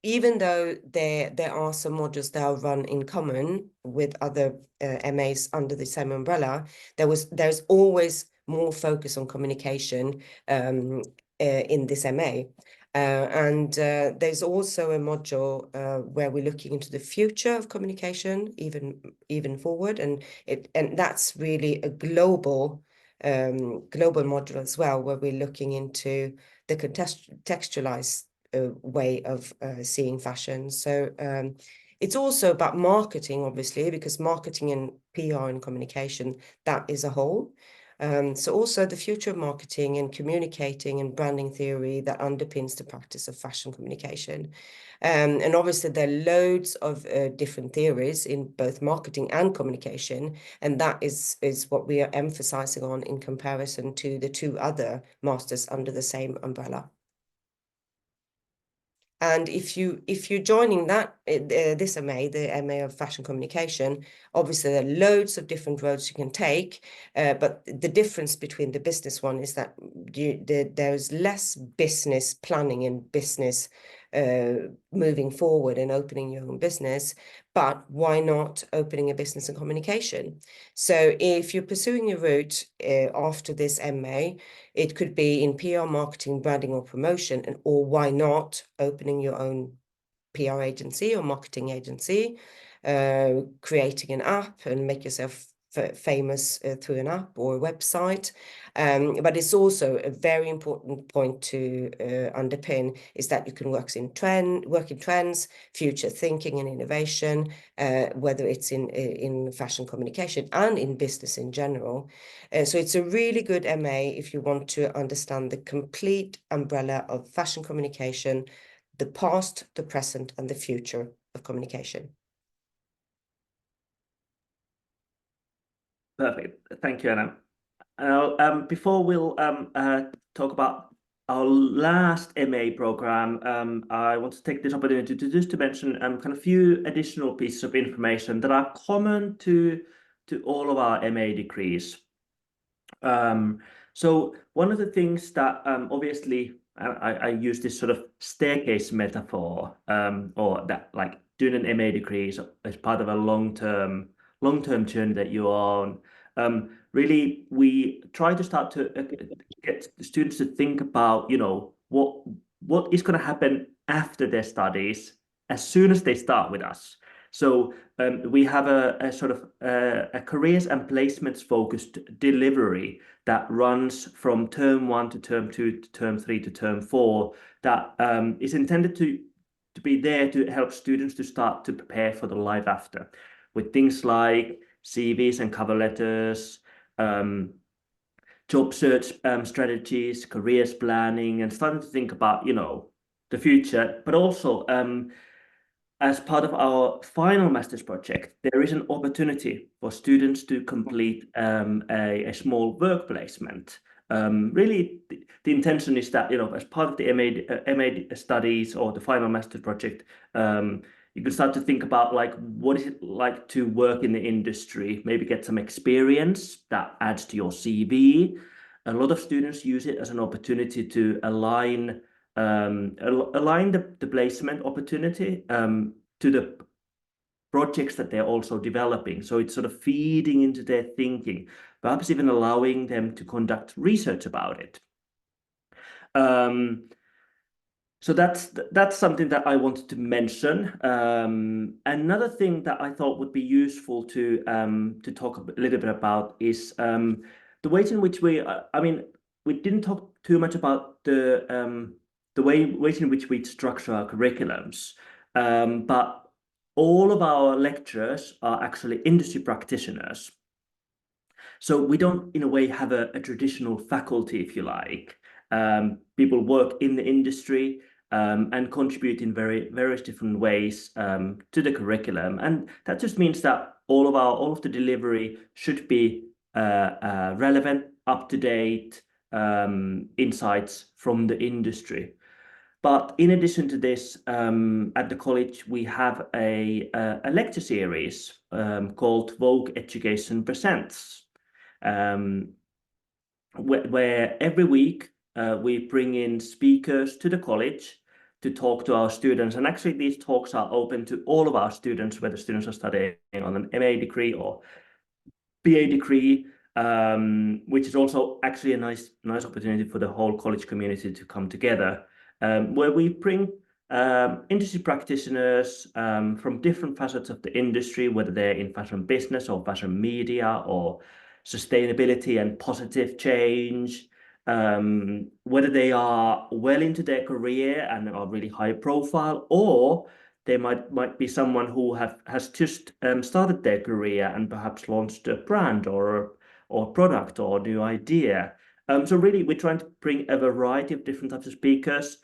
Even though there are some modules that are run in common with other MAs under the same umbrella, there's always more focus on communication in this MA. There's also a module where we're looking into the future of communication, even forward, and that's really a global module as well, where we're looking into the contextualized way of seeing fashion. So it's also about marketing, obviously, because marketing and PR and communication, that is a whole. So also the future of marketing and communicating and branding theory that underpins the practice of fashion communication. And obviously there are loads of different theories in both marketing and communication, and that is what we are emphasizing on in comparison to the two other masters under the same umbrella. And if you're joining that this MA, the MA of Fashion Communication, obviously there are loads of different roads you can take, but the difference between the business one is that there's less business planning and business moving forward and opening your own business. But why not opening a business in communication? So if you're pursuing a route after this MA, it could be in PR, marketing, branding, or promotion, or why not opening your own PR agency or marketing agency, creating an app and make yourself famous through an app or a website. But it's also a very important point to underpin is that you can work in trends, future thinking and innovation, whether it's in fashion communication and in business in general. So it's a really good MA if you want to understand the complete umbrella of fashion communication, the past, the present, and the future of communication. Perfect. Thank you, Anna. Before we'll talk about our last MA program, I want to take this opportunity to just to mention kind of a few additional pieces of information that are common to all of our MA degrees. So one of the things that obviously I use this sort of staircase metaphor, or that like doing an MA degree is part of a long-term journey that you're on. Really, we try to start to get the students to think about, you know, what is going to happen after their studies as soon as they start with us. So we have a sort of a careers and placements focused delivery that runs from term 1 to term 2 to term 3 to term 4 that is intended to be there to help students to start to prepare for the life after, with things like CVs and cover letters, job search strategies, careers planning, and starting to think about, you know, the future. But also, as part of our final master's project, there is an opportunity for students to complete a small work placement. Really, the intention is that, you know, as part of the MA studies or the final master's project, you can start to think about like, what is it like to work in the industry, maybe get some experience that adds to your CV. A lot of students use it as an opportunity to align the placement opportunity to the projects that they're also developing. So it's sort of feeding into their thinking, perhaps even allowing them to conduct research about it. So that's something that I wanted to mention. Another thing that I thought would be useful to talk a little bit about is the ways in which I mean, we didn't talk too much about the ways in which we structure our curriculums, but all of our lecturers are actually industry practitioners. So we don't, in a way, have a traditional faculty, if you like. People work in the industry and contribute in various different ways to the curriculum, and that just means that all of the delivery should be relevant, up to date insights from the industry. But in addition to this, at the college, we have a lecture series called Vogue Education Presents, where every week we bring in speakers to the college to talk to our students. And actually, these talks are open to all of our students, whether students are studying on an MA degree or BA degree, which is also actually a nice opportunity for the whole college community to come together, where we bring industry practitioners from different facets of the industry, whether they're in fashion business or fashion media or sustainability and positive change, whether they are well into their career and are really high profile, or they might be someone who has just started their career and perhaps launched a brand or product or new idea. So really, we're trying to bring a variety of different types of speakers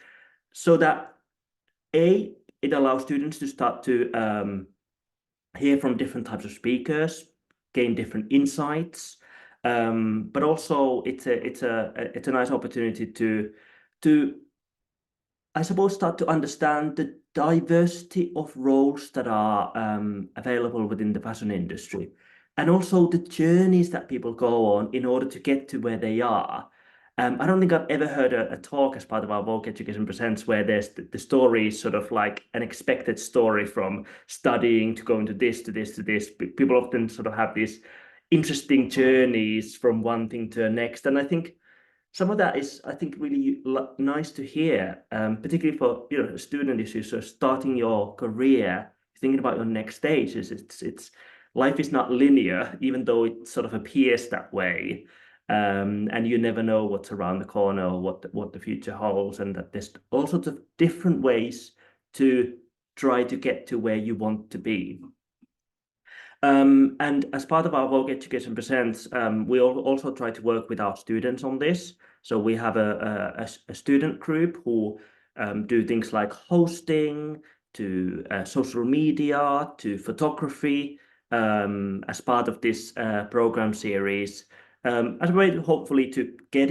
so that it allows students to start to hear from different types of speakers, gain different insights, but also it's a nice opportunity to I suppose start to understand the diversity of roles that are available within the fashion industry, and also the journeys that people go on in order to get to where they are. I don't think I've ever heard a talk as part of our Vogue Education Presents where there's the story is sort of like an expected story from studying to going to this, to this, to this. People often sort of have these interesting journeys from one thing to the next. And I think some of that is, I think, really nice to hear, particularly for a student issue. So starting your career, thinking about your next stage, it's life is not linear, even though it sort of appears that way. And you never know what's around the corner or what the future holds, and that there's all sorts of different ways to try to get to where you want to be. And as part of our Vogue Education Presents, we also try to work with our students on this. So we have a student group who do things like hosting, to social media, to photography, as part of this program series, as a way to hopefully to get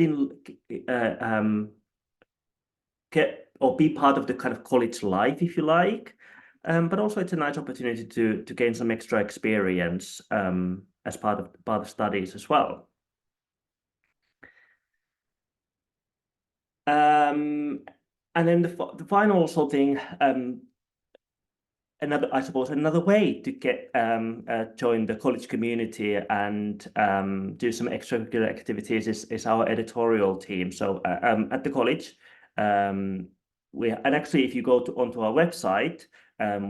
or be part of the kind of college life, if you like. But also it's a nice opportunity to gain some extra experience as part of studies as well. And then the final sort of thing, another way to get join the college community and do some extracurricular activities is our editorial team. So at the college, and actually if you go onto our website,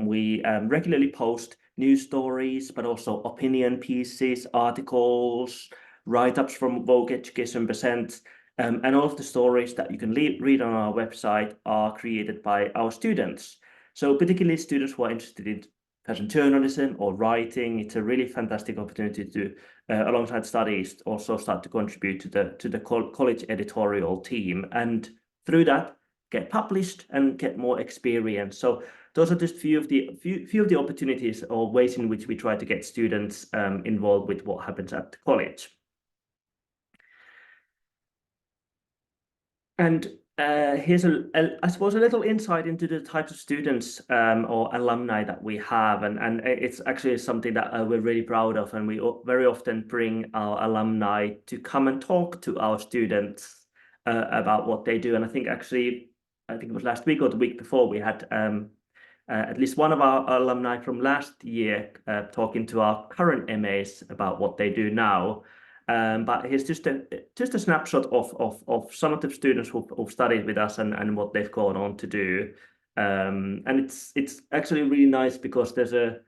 we regularly post news stories, but also opinion pieces, articles, write-ups from Vogue Education Presents, and all of the stories that you can read on our website are created by our students. So particularly students who are interested in fashion journalism or writing, it's a really fantastic opportunity to, alongside studies, also start to contribute to the college editorial team, and through that get published and get more experience. So those are just few of the opportunities or ways in which we try to get students involved with what happens at the college. And here's I suppose a little insight into the types of students or alumni that we have, and it's actually something that we're really proud of, and we very often bring our alumni to come and talk to our students about what they do. And I think it was last week or the week before, we had at least one of our alumni from last year talking to our current MAs about what they do now. But here's just a snapshot of some of the students who've studied with us and what they've gone on to do. And it's actually really nice because there's a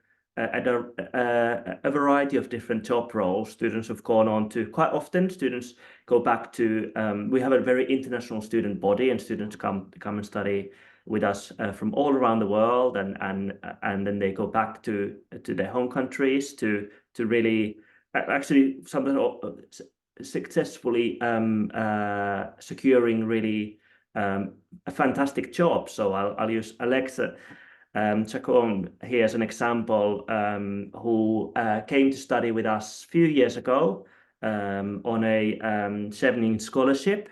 variety of different job roles students have gone on to. Quite often students go back to, we have a very international student body, and students come and study with us from all around the world, and then they go back to their home countries to really actually some successfully securing really a fantastic job. So I'll use Alexa Chacon here as an example, who came to study with us a few years ago on a Chevening scholarship.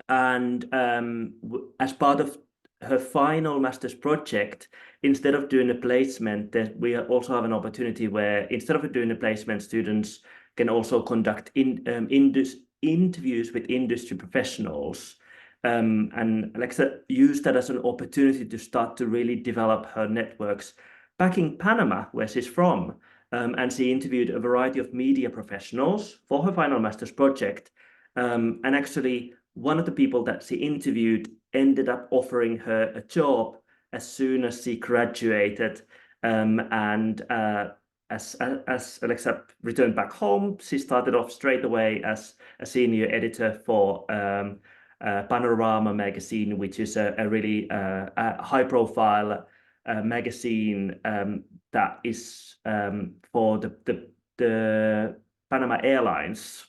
And as part of her final master's project, instead of doing a placement, we also have an opportunity where instead of doing a placement, students can also conduct interviews with industry professionals. And Alexa used that as an opportunity to start to really develop her networks back in Panama, where she's from. And she interviewed a variety of media professionals for her final master's project. And actually, one of the people that she interviewed ended up offering her a job as soon as she graduated. And as Alexa returned back home, she started off straight away as a senior editor for Panorama magazine, which is a really high-profile magazine that is for the Panama Airlines.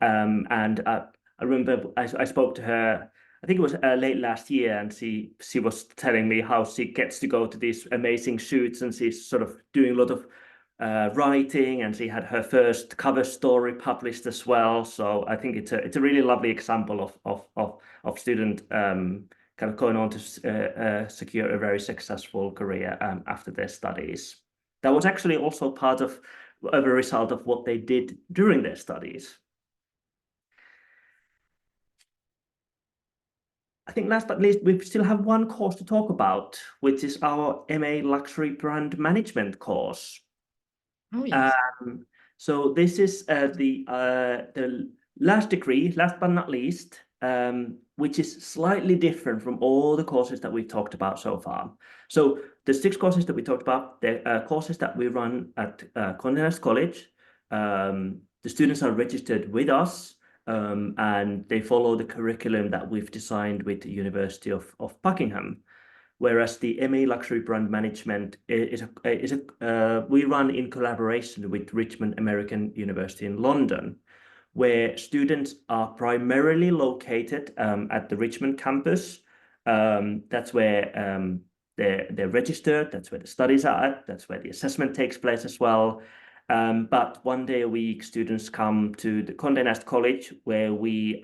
And I remember I spoke to her, I think it was late last year, and she was telling me how she gets to go to these amazing shoots, and she's sort of doing a lot of writing, and she had her first cover story published as well. So I think it's a really lovely example of student kind of going on to secure a very successful career after their studies. That was actually also part of a result of what they did during their studies. I think last but not least, we still have one course to talk about, which is our MA Luxury Brand Management course. Oh, yes. So this is the last degree, last but not least, which is slightly different from all the courses that we've talked about so far. So the 6 courses that we talked about, they're courses that we run at Condé Nast College. The students are registered with us. And they follow the curriculum that we've designed with the University of Buckingham, whereas the MA Luxury Brand Management we run in collaboration with Richmond American University in London, where students are primarily located at the Richmond campus. That's where they're registered, that's where the studies are at, that's where the assessment takes place as well. But one day a week, students come to the Condé Nast College, where we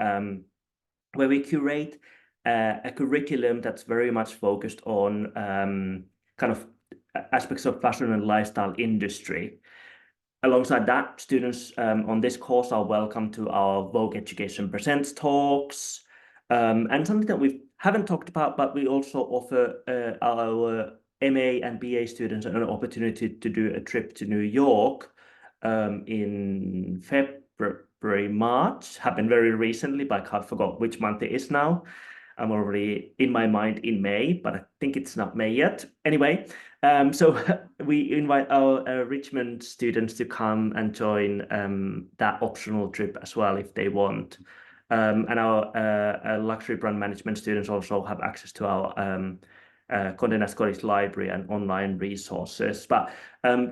curate a curriculum that's very much focused on kind of aspects of fashion and lifestyle industry. Alongside that, students on this course are welcome to our Vogue Education Presents talks, and something that we haven't talked about, but we also offer our MA and BA students an opportunity to do a trip to New York in February, March. Happened very recently, but I forgot which month it is now. I'm already in my mind in May, but I think it's not May yet. Anyway, so we invite our Richmond students to come and join that optional trip as well if they want. And our luxury brand management students also have access to our Condé Nast College library and online resources. But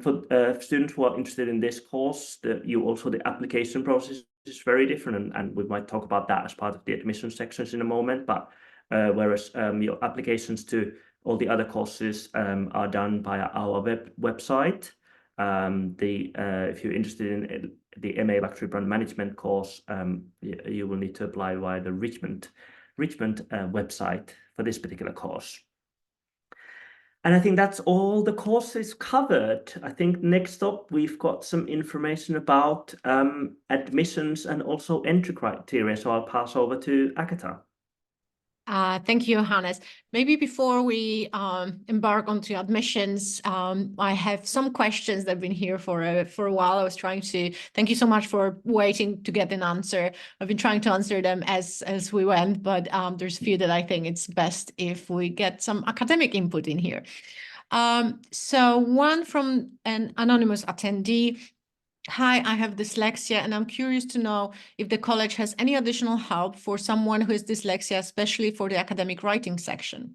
for students who are interested in this course, the application process is very different, and we might talk about that as part of the admission sections in a moment. But whereas your applications to all the other courses are done via our website. If you're interested in the MA Luxury Brand Management course, you will need to apply via the Richmond website for this particular course. And I think that's all the courses covered. I think next up, we've got some information about admissions and also entry criteria. So I'll pass over to Agatha. Thank you, Johannes. Maybe before we embark onto admissions, I have some questions that have been here for a while. I was trying to thank you so much for waiting to get an answer. I've been trying to answer them as we went, but there's a few that I think it's best if we get some academic input in here. So one from an anonymous attendee. Hi, I have dyslexia, and I'm curious to know if the college has any additional help for someone who has dyslexia, especially for the academic writing section.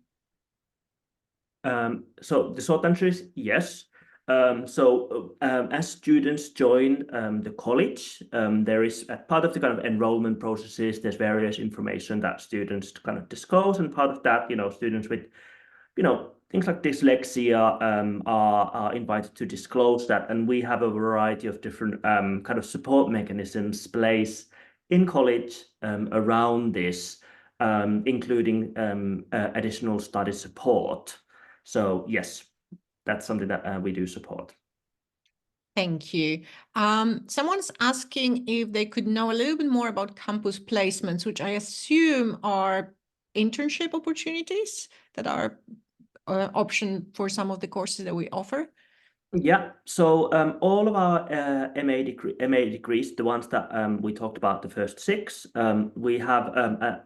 So the short answer is yes. As students join the college, there is a part of the kind of enrollment processes, there's various information that students kind of disclose, and part of that, students with, things like dyslexia are invited to disclose that, and we have a variety of different kind of support mechanisms placed in college around this, including additional study support. So yes, that's something that we do support. Thank you. Someone's asking if they could know a little bit more about campus placements, which I assume are internship opportunities that are option for some of the courses that we offer. Yeah, so all of our MA degrees, the ones that we talked about, the first 6, we have,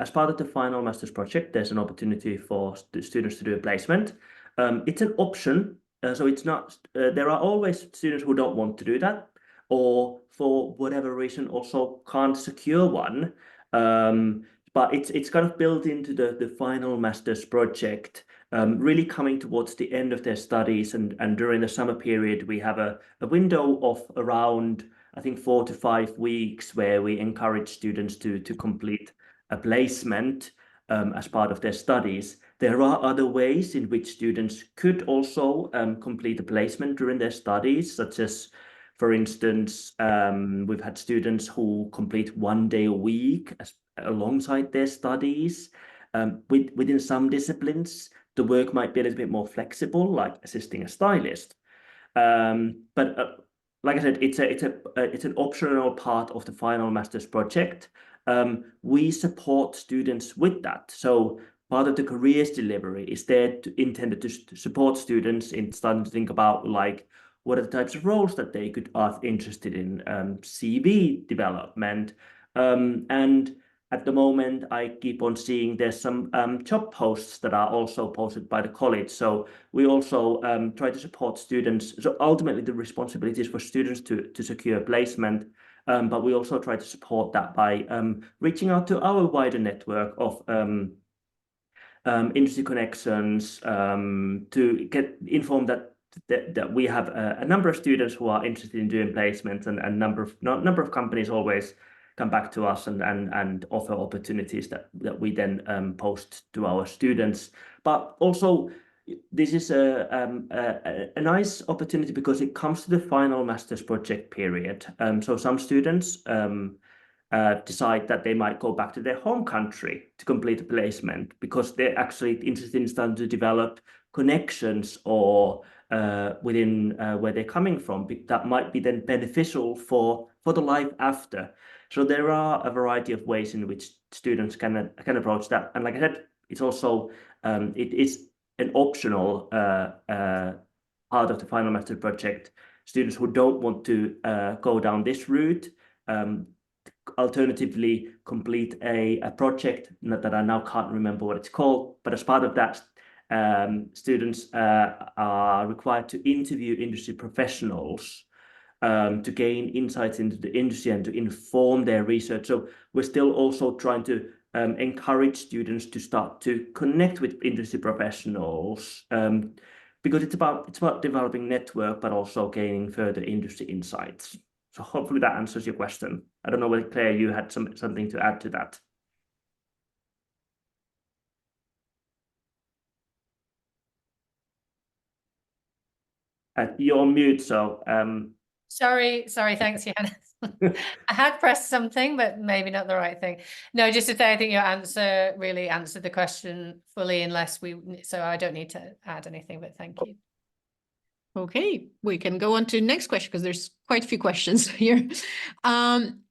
as part of the final master's project, there's an opportunity for the students to do a placement. It's an option, so it's not, there are always students who don't want to do that, or for whatever reason also can't secure one. But it's kind of built into the final master's project. Really coming towards the end of their studies, and during the summer period, we have a window of around, I think, 4 to 5 weeks where we encourage students to complete a placement as part of their studies. There are other ways in which students could also complete a placement during their studies, such as, for instance, we've had students who complete 1 day a week alongside their studies. Within some disciplines, the work might be a little bit more flexible, like assisting a stylist. But like I said, it's an optional part of the final master's project. We support students with that. So part of the careers delivery is there intended to support students in starting to think about, like, what are the types of roles that they could are interested in, CV development, and at the moment, I keep on seeing there's some job posts that are also posted by the college. So we also try to support students. So ultimately, the responsibility is for students to secure placement, but we also try to support that by reaching out to our wider network of industry connections to get informed that we have a number of students who are interested in doing placements, and a number of companies always come back to us and offer opportunities that we then post to our students. But also, this is a nice opportunity because it comes to the final master's project period. So some students decide that they might go back to their home country to complete a placement because they're actually interested in starting to develop connections or within where they're coming from that might be then beneficial for the life after. So there are a variety of ways in which students can approach that. And like I said, it's also it is an optional part of the final master project. Students who don't want to go down this route alternatively complete a project that I now can't remember what it's called, but as part of that, students are required to interview industry professionals to gain insights into the industry and to inform their research. So we're still also trying to encourage students to start to connect with industry professionals because it's about developing network, but also gaining further industry insights. So hopefully that answers your question. I don't know whether, Claire, you had something to add to that. You're on mute, so Sorry, thanks, Johannes. I had pressed something, but maybe not the right thing. No, just to say, I think your answer really answered the question fully, so I don't need to add anything, but thank you. Okay, we can go on to the next question because there's quite a few questions here.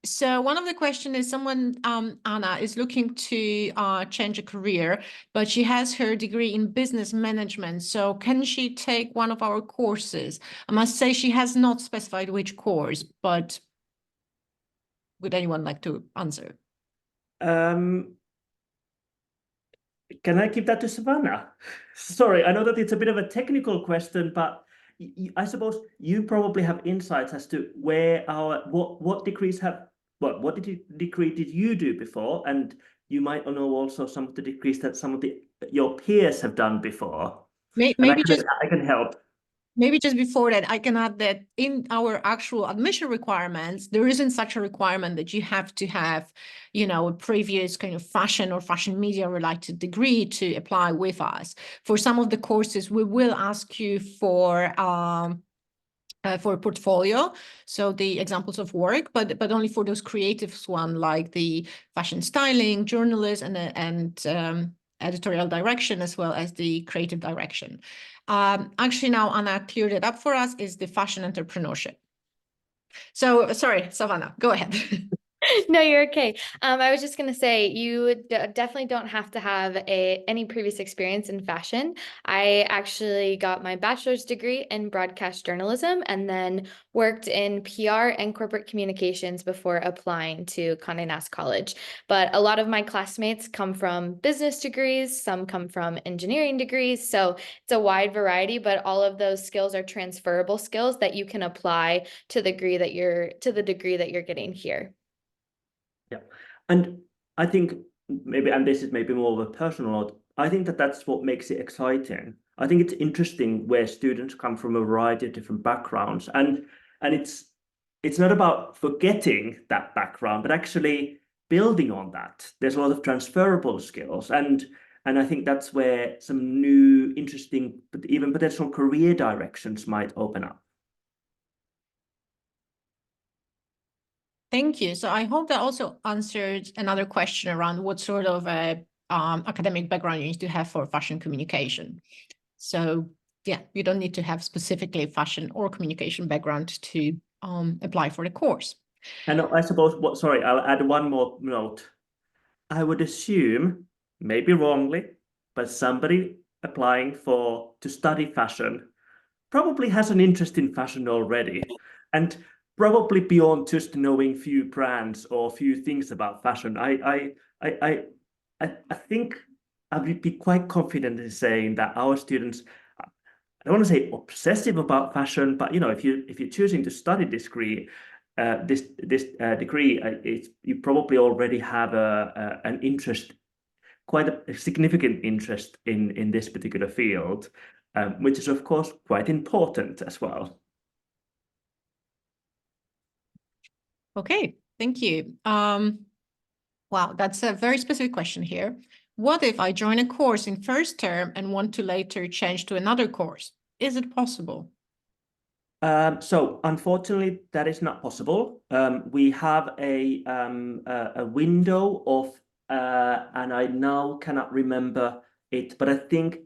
So one of the questions is someone, Anna, is looking to change a career, but she has her degree in business management. So can she take one of our courses? I must say she has not specified which course, but would anyone like to answer? Can I give that to Savannah? Sorry, I know that it's a bit of a technical question, but I suppose you probably have insights as to where what degrees have what degree did you do before, and you might know also some of the degrees that some of your peers have done before. Maybe I can help. Maybe just before that, I can add that in our actual admission requirements, there isn't such a requirement that you have to have, a previous kind of fashion or fashion media related degree to apply with us. For some of the courses, we will ask you for for portfolio. So the examples of work, but only for those creative one, like the fashion styling, journalism, and editorial direction, as well as the creative direction. Actually, now Anna cleared it up for us, is the fashion entrepreneurship. So sorry, Savannah, go ahead. No, you're okay. I was just going to say, you definitely don't have to have any previous experience in fashion. I actually got my bachelor's degree in broadcast journalism and then worked in PR and corporate communications before applying to Condé Nast College. But a lot of my classmates come from business degrees, some come from engineering degrees. So it's a wide variety, but all of those skills are transferable skills that you can apply to the degree that you're getting here. Yeah, and I think maybe, and this is maybe more of a personal note, I think that that's what makes it exciting. I think it's interesting where students come from a variety of different backgrounds, and it's not about forgetting that background, but actually building on that. There's a lot of transferable skills, and I think that's where some new, interesting, but even potential career directions might open up. Thank you. So I hope that also answered another question around what sort of academic background you need to have for fashion communication. So yeah, you don't need to have specifically fashion or communication background to apply for the course. And I suppose, sorry, I'll add one more note. I would assume, maybe wrongly, but somebody applying to study fashion probably has an interest in fashion already, and probably beyond just knowing few brands or few things about fashion. I think I would be quite confident in saying that our students, I don't want to say obsessive about fashion, but if you're choosing to study this degree, you probably already have an interest, quite a significant interest in this particular field, which is of course quite important as well. Okay, thank you. Wow, that's a very specific question here. What if I join a course in first term and want to later change to another course? Is it possible? So unfortunately, that is not possible. We have a window of, and I now cannot remember it, but I think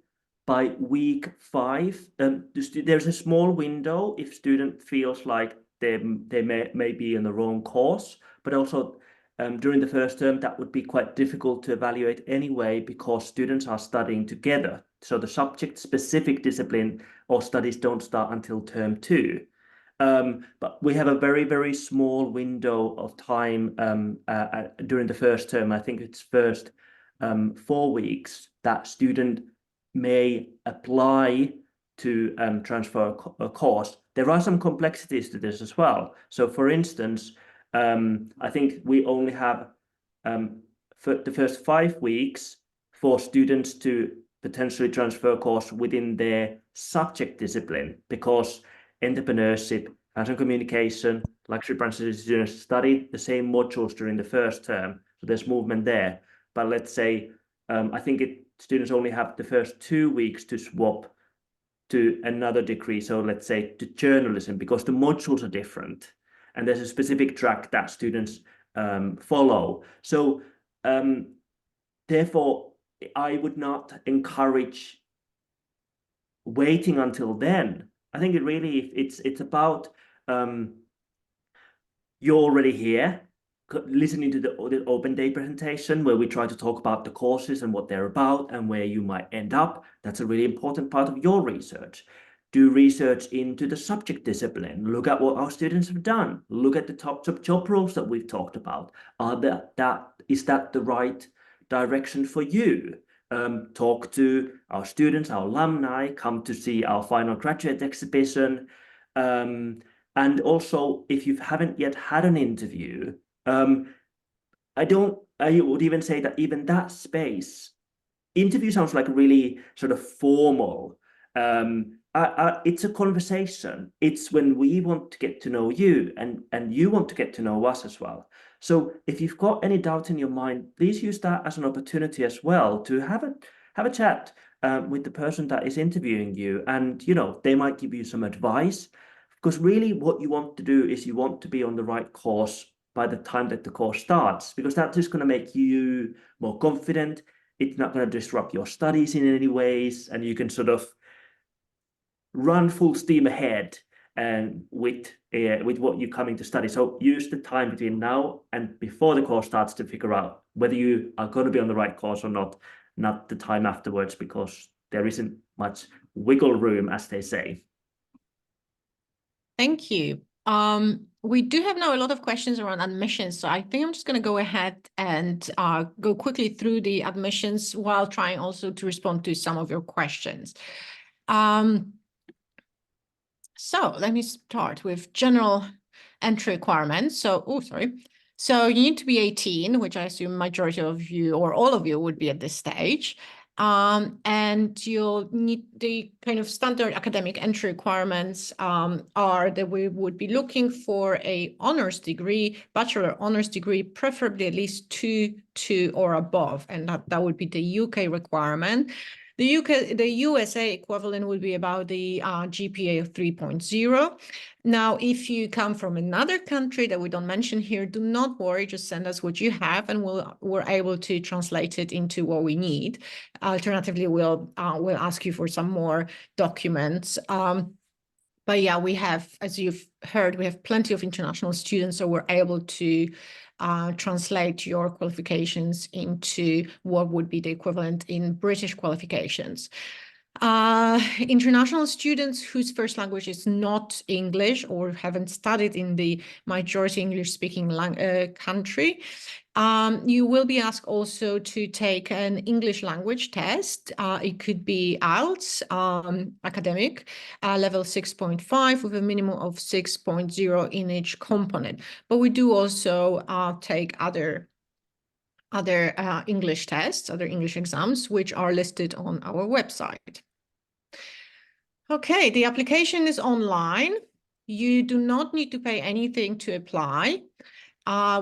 by week 5, there's a small window if student feels like they may be in the wrong course, but also during the first term, that would be quite difficult to evaluate anyway because students are studying together. So the subject-specific discipline or studies don't start until term 2. But we have a very, very small window of time during the first term. I think it's first 4 weeks that student may apply to transfer a course. There are some complexities to this as well. So for instance, I think we only have for the first 5 weeks for students to potentially transfer a course within their subject discipline, because entrepreneurship, fashion communication, luxury brand students study the same modules during the first term. So there's movement there. But let's say, I think students only have the first 2 weeks to swap to another degree. So let's say to journalism, because the modules are different. And there's a specific track that students follow. So therefore, I would not encourage waiting until then. I think it's about you're already here, listening to the open day presentation where we try to talk about the courses and what they're about and where you might end up. That's a really important part of your research. Do research into the subject discipline. Look at what our students have done. Look at the top job roles that we've talked about. Is that the right direction for you? Talk to our students, our alumni, come to see our final graduate exhibition. And also, if you haven't yet had an interview, I would even say that even that space, interview sounds like really sort of formal. It's a conversation. It's when we want to get to know you and you want to get to know us as well. So if you've got any doubt in your mind, please use that as an opportunity as well to have a chat with the person that is interviewing you, and they might give you some advice. Because really what you want to do is you want to be on the right course by the time that the course starts, because that's just going to make you more confident. It's not going to disrupt your studies in any ways, and you can sort of run full steam ahead and with what you're coming to study. So use the time between now and before the course starts to figure out whether you are going to be on the right course or not the time afterwards, because there isn't much wiggle room, as they say. Thank you. We do have now a lot of questions around admissions, so I think I'm just going to go ahead and go quickly through the admissions while trying also to respond to some of your questions. So let me start with general entry requirements. So you need to be 18, which I assume majority of you or all of you would be at this stage. And you'll need the kind of standard academic entry requirements are that we would be looking for a honors degree, bachelor honors degree, preferably at least 2 or above, and that would be the UK requirement. The USA equivalent would be about the GPA of 3.0. Now, if you come from another country that we don't mention here, do not worry, just send us what you have and we're able to translate it into what we need. Alternatively, we'll ask you for some more documents. But yeah, we have, as you've heard, we have plenty of international students, so we're able to translate your qualifications into what would be the equivalent in British qualifications. International students whose first language is not English or haven't studied in the majority English-speaking country, you will be asked also to take an English language test. It could be IELTS, academic, level 6.5 with a minimum of 6.0 in each component. But we do also take other English tests, other English exams, which are listed on our website. Okay, the application is online. You do not need to pay anything to apply.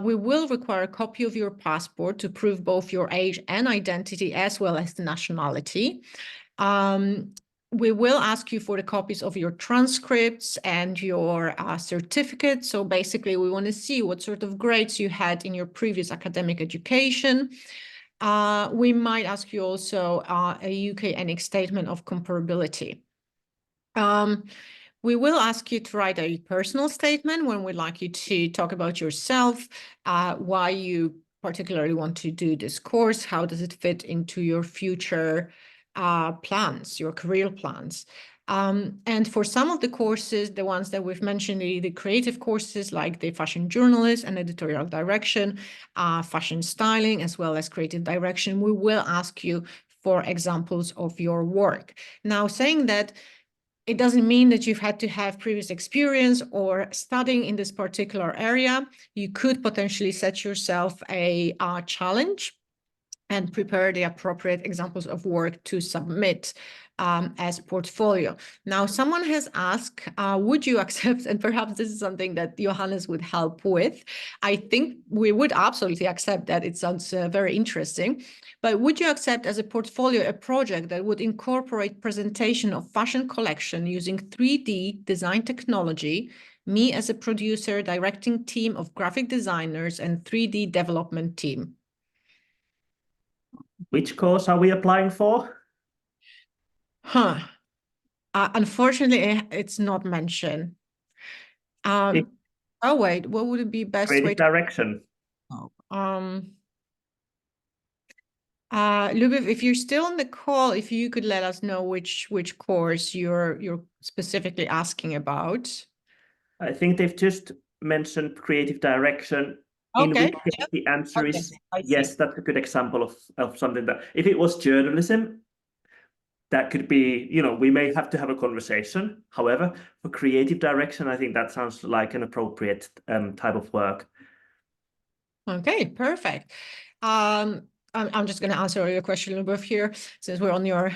We will require a copy of your passport to prove both your age and identity, as well as the nationality. We will ask you for the copies of your transcripts and your certificates. So basically, we want to see what sort of grades you had in your previous academic education. We might ask you also a UK NX statement of comparability. We will ask you to write a personal statement when we'd like you to talk about yourself, why you particularly want to do this course, how does it fit into your future plans, your career plans. And for some of the courses, the ones that we've mentioned, the creative courses like the fashion journalist and editorial direction, fashion styling, as well as creative direction, we will ask you for examples of your work. Now, saying that, it doesn't mean that you've had to have previous experience or studying in this particular area. You could potentially set yourself a challenge and prepare the appropriate examples of work to submit as portfolio. Now, someone has asked, would you accept, and perhaps this is something that Johannes would help with. I think we would absolutely accept that. It sounds very interesting. But would you accept as a portfolio a project that would incorporate presentation of fashion collection using 3D design technology, me as a producer, directing team of graphic designers, and 3D development team? Which course are we applying for? Unfortunately, it's not mentioned. Oh, wait, what would it be best way Creative direction. Lubov, if you're still on the call, if you could let us know which course you're specifically asking about. I think they've just mentioned creative direction. Okay. In which case the answer is yes, see. that's a good example of something that, if it was journalism, that could be, we may have to have a conversation. However, for creative direction, I think that sounds like an appropriate type of work. Okay, perfect. I'm just going to answer your question, Lubov, here, since we're on your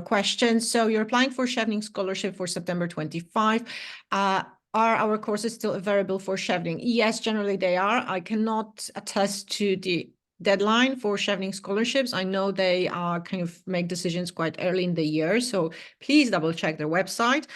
question. So you're applying for Chevening Scholarship for September 25. Are our courses still available for Chevening? Yes, generally they are. I cannot attest to the deadline for Chevening scholarships. I know they kind of make decisions quite early in the year, so please double check their website.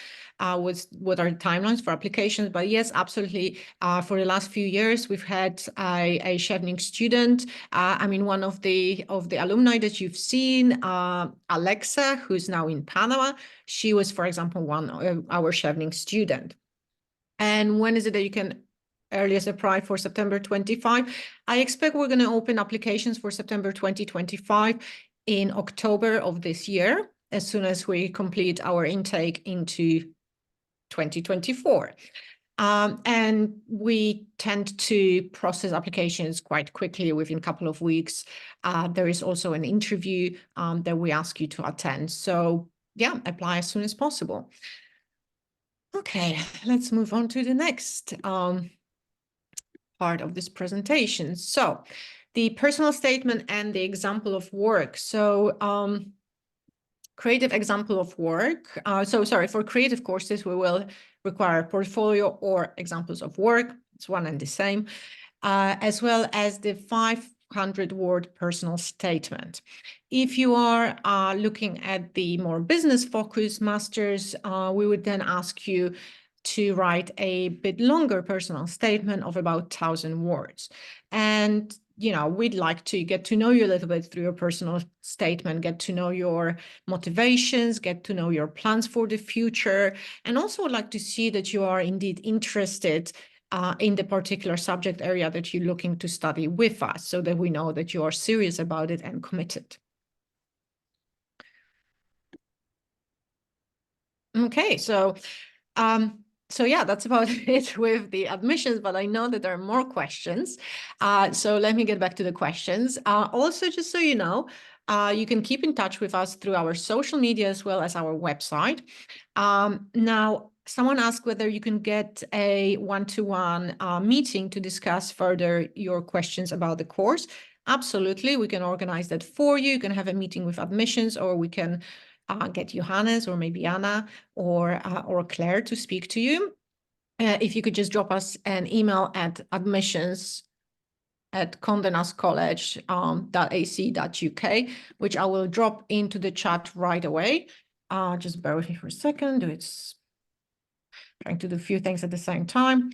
what are the timelines for applications. But yes, absolutely. For the last few years, we've had a Chevening student. I mean, one of the alumni that you've seen, Alexa, who's now in Panama. She was, for example, one of our Chevening student. And when is it that you can earliest apply for September 25? I expect we're going to open applications for September 2025 in October of this year, as soon as we complete our intake into 2024. And we tend to process applications quite quickly within a couple of weeks. There is also an interview that we ask you to attend. So yeah, apply as soon as possible. Okay, let's move on to the next part of this presentation. So the personal statement and the example of work. So creative example of work. For creative courses, we will require a portfolio or examples of work. It's one and the same, as well as the 500-word personal statement. If you are looking at the more business-focused masters, we would then ask you to write a bit longer personal statement of about 1,000 words. And we'd like to get to know you a little bit through your personal statement, get to know your motivations, get to know your plans for the future, and also like to see that you are indeed interested in the particular subject area that you're looking to study with us, so that we know that you are serious about it and committed. Okay, so yeah, that's about it with the admissions, but I know that there are more questions. So let me get back to the questions. Also, just so you know, you can keep in touch with us through our social media as well as our website. Now, someone asked whether you can get a one-to-one meeting to discuss further your questions about the course. Absolutely, we can organize that for you. You can have a meeting with admissions, or we can get Johannes or maybe Anna or Claire to speak to you. If you could just drop us an email at admissions@condenascollege.ac.uk, which I will drop into the chat right away. Just bear with me for a second. It's trying to do a few things at the same time.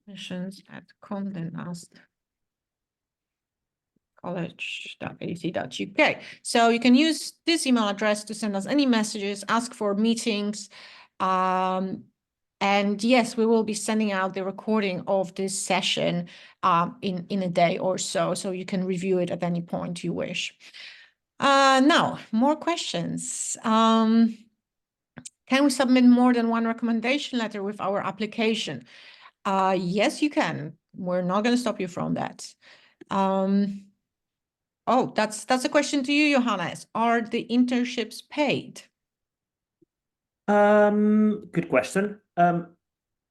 admissions@condenascollege.ac.uk. So you can use this email address to send us any messages, ask for meetings. And yes, we will be sending out the recording of this session in a day or so, so you can review it at any point you wish. Now, more questions. Can we submit more than one recommendation letter with our application? Yes, you can. We're not going to stop you from that. Oh, that's a question to you, Johannes. Are the internships paid? Good question.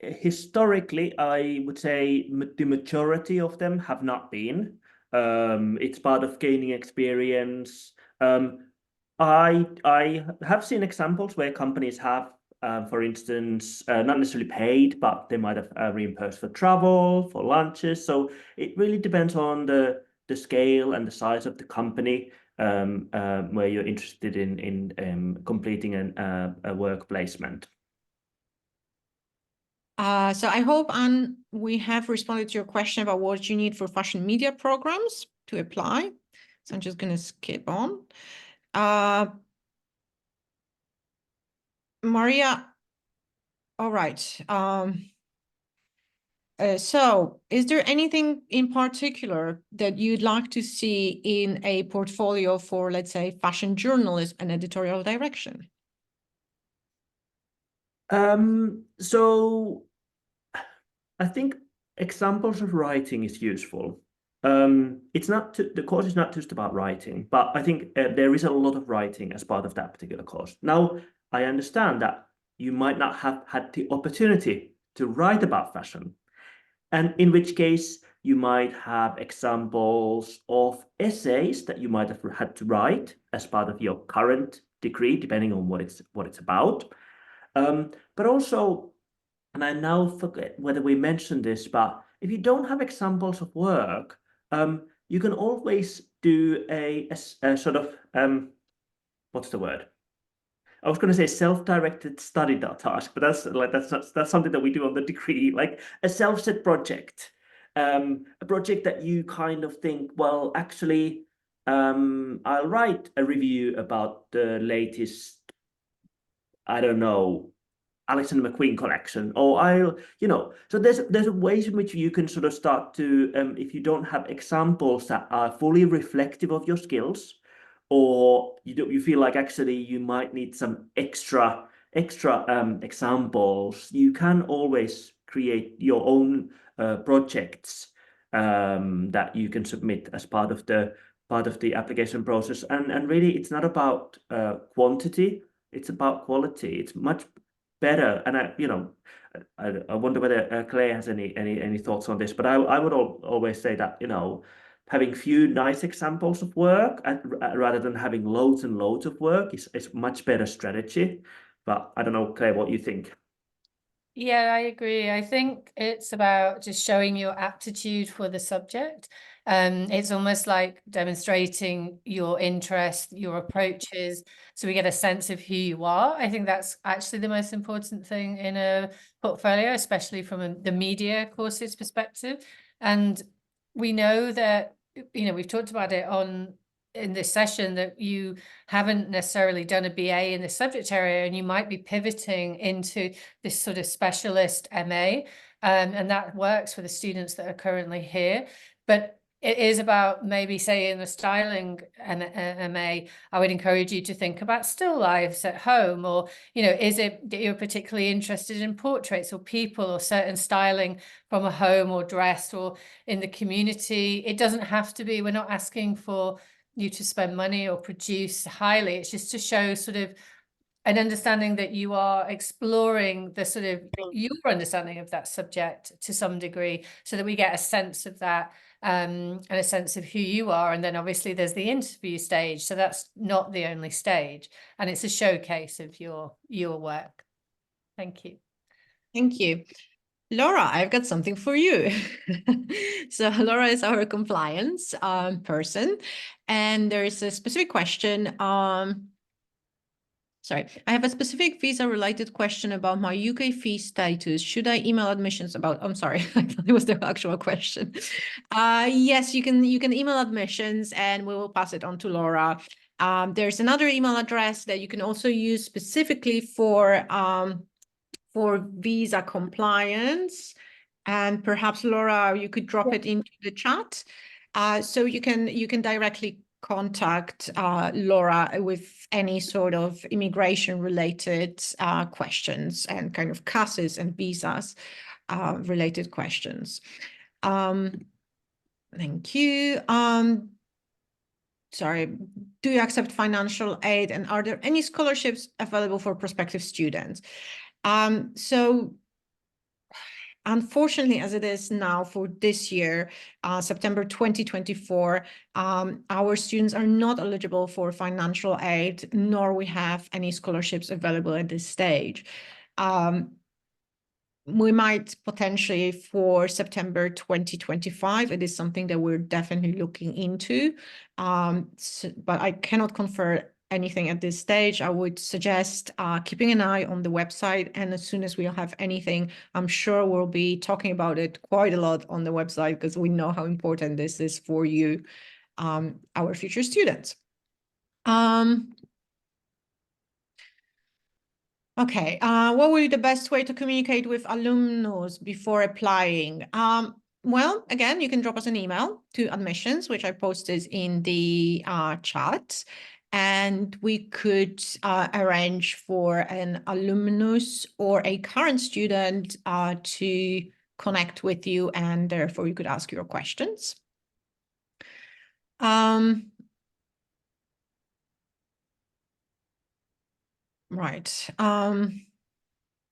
Historically, I would say the majority of them have not been. It's part of gaining experience. I have seen examples where companies have, for instance, not necessarily paid, but they might have reimbursed for travel, for lunches. So it really depends on the scale and the size of the company where you're interested in completing a work placement. So I hope, Anne, we have responded to your question about what you need for fashion media programs to apply. So I'm just going to skip on. Maria, all right. So is there anything in particular that you'd like to see in a portfolio for, let's say, fashion journalism and editorial direction? So I think examples of writing is useful. It's not the course is not just about writing, but I think there is a lot of writing as part of that particular course. Now, I understand that you might not have had the opportunity to write about fashion, and in which case you might have examples of essays that you might have had to write as part of your current degree, depending on what it's about. But also, and I now forget whether we mentioned this, but if you don't have examples of work, you can always do a sort of, what's the word? I was going to say self-directed study task, but that's something that we do on the degree, like a self-set project, a project that you kind of think, well, actually, I'll write a review about the latest, I don't know, Alexander McQueen collection, or so there's ways in which you can sort of start to, if you don't have examples that are fully reflective of your skills, or you feel like actually you might need some extra examples, you can always create your own projects that you can submit as part of the application process. And really, it's not about quantity, it's about quality. It's much better. And I wonder whether Claire has any thoughts on this, but I would always say that, having few nice examples of work rather than having loads and loads of work is much better strategy. But I don't know, Claire, what you think. Yeah, I agree. I think it's about just showing your aptitude for the subject. It's almost like demonstrating your interest, your approaches, so we get a sense of who you are. I think that's actually the most important thing in a portfolio, especially from the media courses perspective. And we know that, we've talked about it in this session, that you haven't necessarily done a BA in the subject area, and you might be pivoting into this sort of specialist MA, and that works for the students that are currently here. But it is about, maybe say in the styling MA, I would encourage you to think about still lifes at home, or, is it that you're particularly interested in portraits or people or certain styling from a home or dress or in the community. It doesn't have to be, we're not asking for you to spend money or produce highly. It's just to show sort of an understanding that you are exploring the sort of your understanding of that subject to some degree, so that we get a sense of that, and a sense of who you are. And then obviously there's the interview stage, so that's not the only stage, and it's a showcase of your work. Thank you. Thank you. Laura, I've got something for you. So Laura is our compliance person, and there is a specific question. Sorry, I have a specific visa-related question about my UK fee status. Should I email admissions about? I'm sorry, I thought it was the actual question. Yes, you can email admissions, and we will pass it on to Laura. There's another email address that you can also use specifically for visa compliance, and perhaps Laura, you could drop it into the chat, so you can directly contact Laura with any sort of immigration related questions and kind of CASs and visas related questions. Thank you. Sorry, do you accept financial aid, and are there any scholarships available for prospective students? So unfortunately, as it is now for this year, September 2024, our students are not eligible for financial aid, nor we have any scholarships available at this stage. We might potentially for September 2025, it is something that we're definitely looking into, but I cannot confirm anything at this stage. I would suggest keeping an eye on the website, and as soon as we'll have anything, I'm sure we'll be talking about it quite a lot on the website, because we know how important this is for you, our future students. Okay, what will be the best way to communicate with alumnus before applying? Well, again, you can drop us an email to admissions, which I posted in the chat, and we could arrange for an alumnus or a current student to connect with you, and therefore you could ask your questions. Right.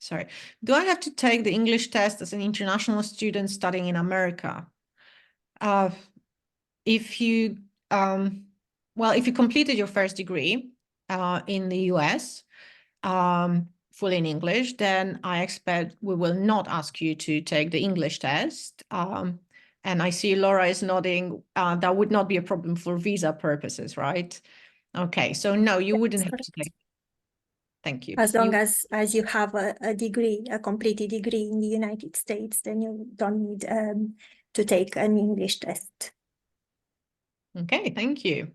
Sorry. Do I have to take the English test as an international student studying in America? If you completed your first degree in the US, fully in English, then I expect we will not ask you to take the English test. And I see Laura is nodding. That would not be a problem for visa purposes, right? Okay, so no, you wouldn't have to take. Thank you. As long as you have a degree, a completed degree in the United States, then you don't need to take an English test. Okay, thank you.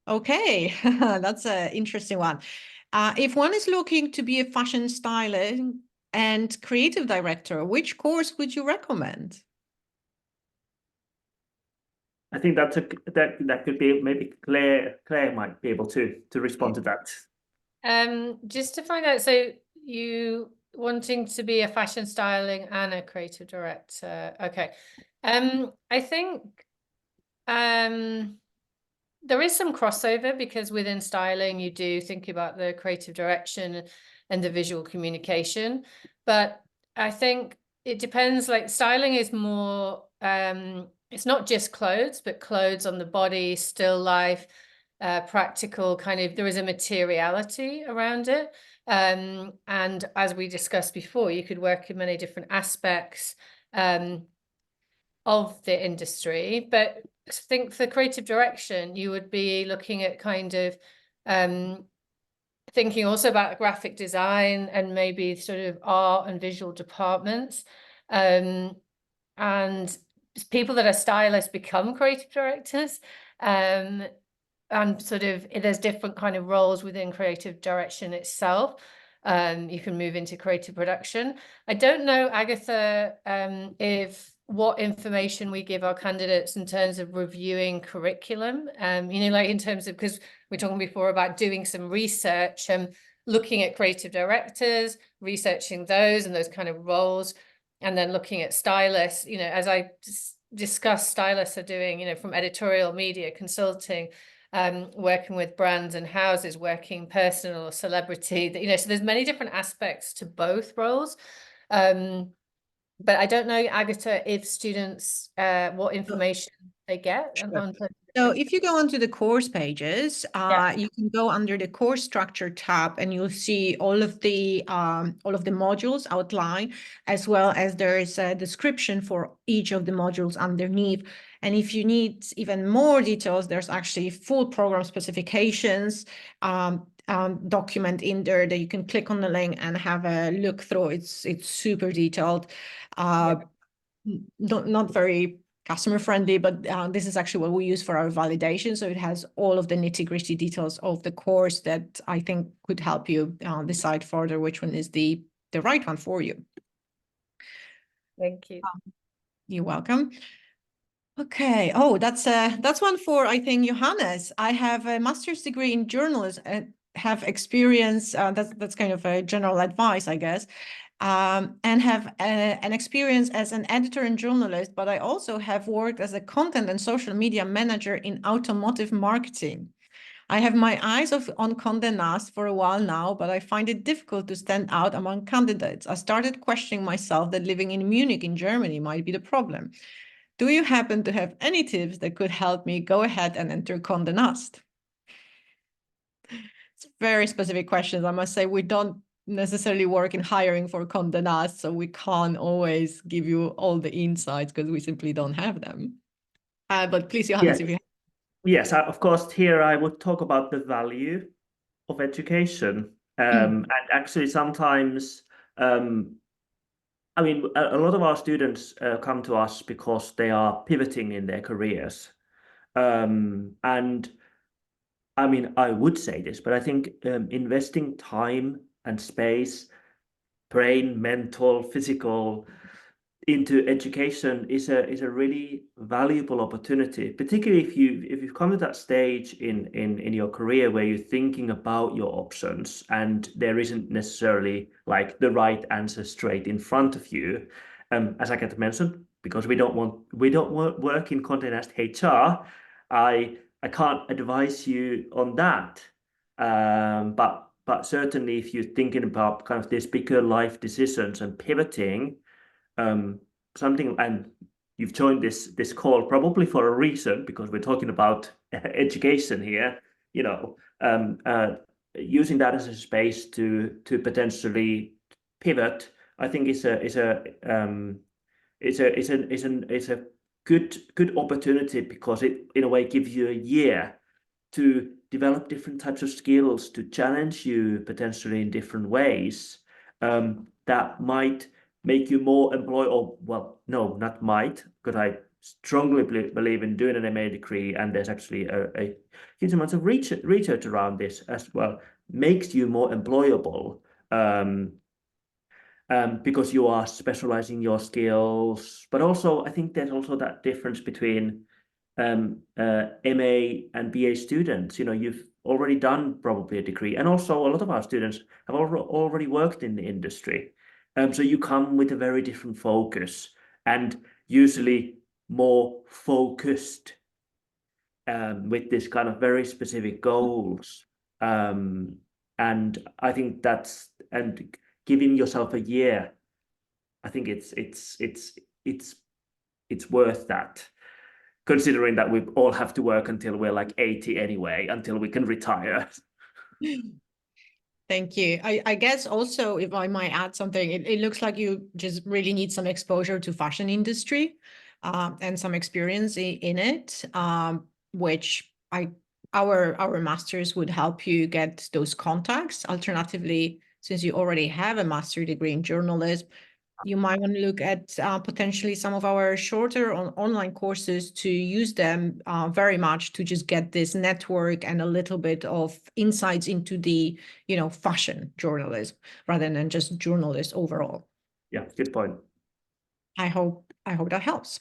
Okay, that's an interesting one. If one is looking to be a fashion stylist and creative director, which course would you recommend? I think that could be maybe Claire might be able to respond to that. Just to find out, so you wanting to be a fashion styling and a creative director. Okay. I think there is some crossover because within styling you do think about the creative direction and the visual communication, but I think it depends. Like styling is more it's not just clothes, but clothes on the body, still life, practical kind of, there is a materiality around it. And as we discussed before, you could work in many different aspects of the industry, but I think for creative direction, you would be looking at kind of thinking also about graphic design and maybe sort of art and visual departments. And people that are stylists become creative directors. And sort of there's different kind of roles within creative direction itself. You can move into creative production. I don't know, Agatha, if what information we give our candidates in terms of reviewing curriculum, you know, like in terms of, because we're talking before about doing some research and looking at creative directors, researching those and those kind of roles, and then looking at stylists, you know, as I discussed, stylists are doing, you know, from editorial, media, consulting, working with brands and houses, working personal or celebrity, you know, so there's many different aspects to both roles. But I don't know, Agatha, if students, what information they get. Sure. So if you go onto the course pages, you can go under the course structure tab and you'll see all of the modules outlined, as well as there is a description for each of the modules underneath. And if you need even more details, there's actually full program specifications document in there that you can click on the link and have a look through. It's super detailed. Not very customer friendly, but this is actually what we use for our validation. So it has all of the nitty-gritty details of the course that I think could help you decide further which one is the right one for you. Thank you. You're welcome. Okay. Oh, that's one for, I think, Johannes. I have a master's degree in journalism and have experience. That's kind of a general advice, I guess. And have an experience as an editor and journalist, but I also have worked as a content and social media manager in automotive marketing. I have my eyes on Condé Nast for a while now, but I find it difficult to stand out among candidates. I started questioning myself that living in Munich in Germany might be the problem. Do you happen to have any tips that could help me go ahead and enter Condé Nast? It's very specific questions. I must say we don't necessarily work in hiring for Condé Nast, so we can't always give you all the insights because we simply don't have them. But please, Johannes, if you have. Yes, of course, here I would talk about the value of education. And actually sometimes, I mean, a lot of our students come to us because they are pivoting in their careers. And I mean, I would say this, but I think investing time and space, brain, mental, physical, into education is a really valuable opportunity, particularly if you've come to that stage in your career where you're thinking about your options and there isn't necessarily like the right answer straight in front of you. As I get mentioned, because we don't work in Condé Nast HR, I can't advise you on that. But certainly if you're thinking about kind of these bigger life decisions and pivoting, something, and you've joined this call probably for a reason, because we're talking about education here, you know, using that as a space to potentially pivot, I think is a good opportunity because it in a way gives you a year to develop different types of skills, to challenge you potentially in different ways, that might make you more employable. Well, no, not might, because I strongly believe in doing an MA degree, and there's actually a huge amount of research around this as well, makes you more employable, because you are specializing your skills. But also, I think there's also that difference between MA and BA students. You know, you've already done probably a degree, and also a lot of our students have already worked in the industry. So you come with a very different focus, and usually more focused, with this kind of very specific goals. And I think that's, and giving yourself a year, I think it's worth that, considering that we all have to work until we're like 80 anyway, until we can retire. Thank you. I guess also, if I might add something, it looks like you just really need some exposure to fashion industry, and some experience in it, which our masters would help you get those contacts. Alternatively, since you already have a master's degree in journalism, you might want to look at potentially some of our shorter online courses to use them very much to just get this network and a little bit of insights into the, fashion journalism rather than just journalists overall. Yeah, good point. I hope that helps.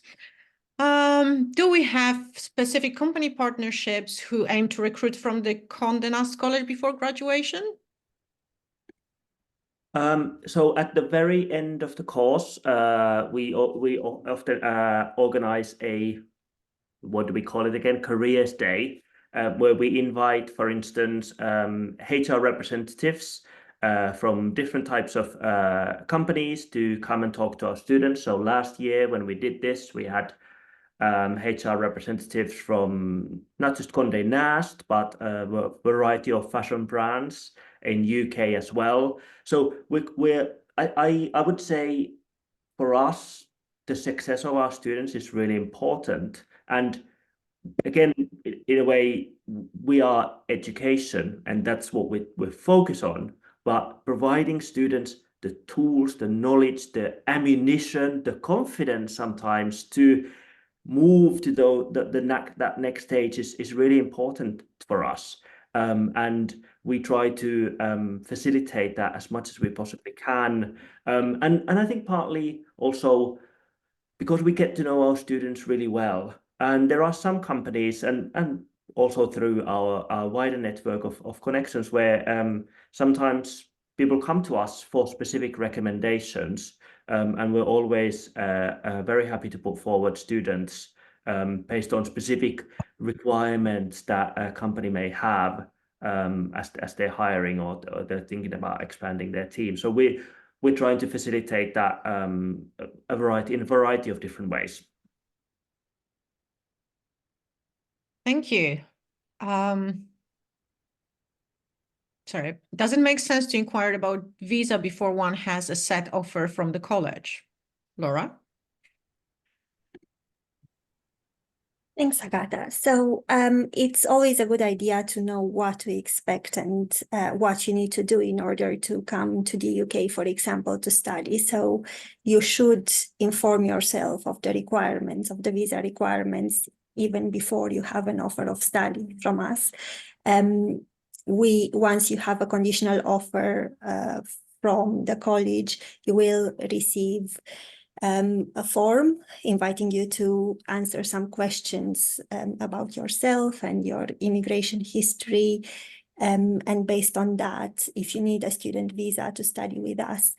Do we have specific company partnerships who aim to recruit from the Condé Nast College before graduation? So at the very end of the course, we often organize what do we call it again? Careers Day, where we invite, for instance, HR representatives from different types of companies to come and talk to our students. So last year when we did this, we had HR representatives from not just Condé Nast, but a variety of fashion brands in UK as well. So I would say for us, the success of our students is really important. And again, in a way, we are education, and that's what we focus on. But providing students the tools, the knowledge, the ammunition, the confidence sometimes to move to that next stage is really important for us. And we try to facilitate that as much as we possibly can. And I think partly also because we get to know our students really well. And there are some companies and also through our wider network of connections where sometimes people come to us for specific recommendations. And we're always very happy to put forward students based on specific requirements that a company may have as they're hiring or they're thinking about expanding their team. So we're trying to facilitate that in a variety of different ways. Thank you. Sorry, does it make sense to inquire about visa before one has a set offer from the college? Laura? Thanks, Agatha. So it's always a good idea to know what to expect and what you need to do in order to come to the UK, for example, to study. So you should inform yourself of the requirements, of the visa requirements, even before you have an offer of study from us. Once you have a conditional offer from the college, you will receive a form inviting you to answer some questions about yourself and your immigration history. And based on that, if you need a student visa to study with us,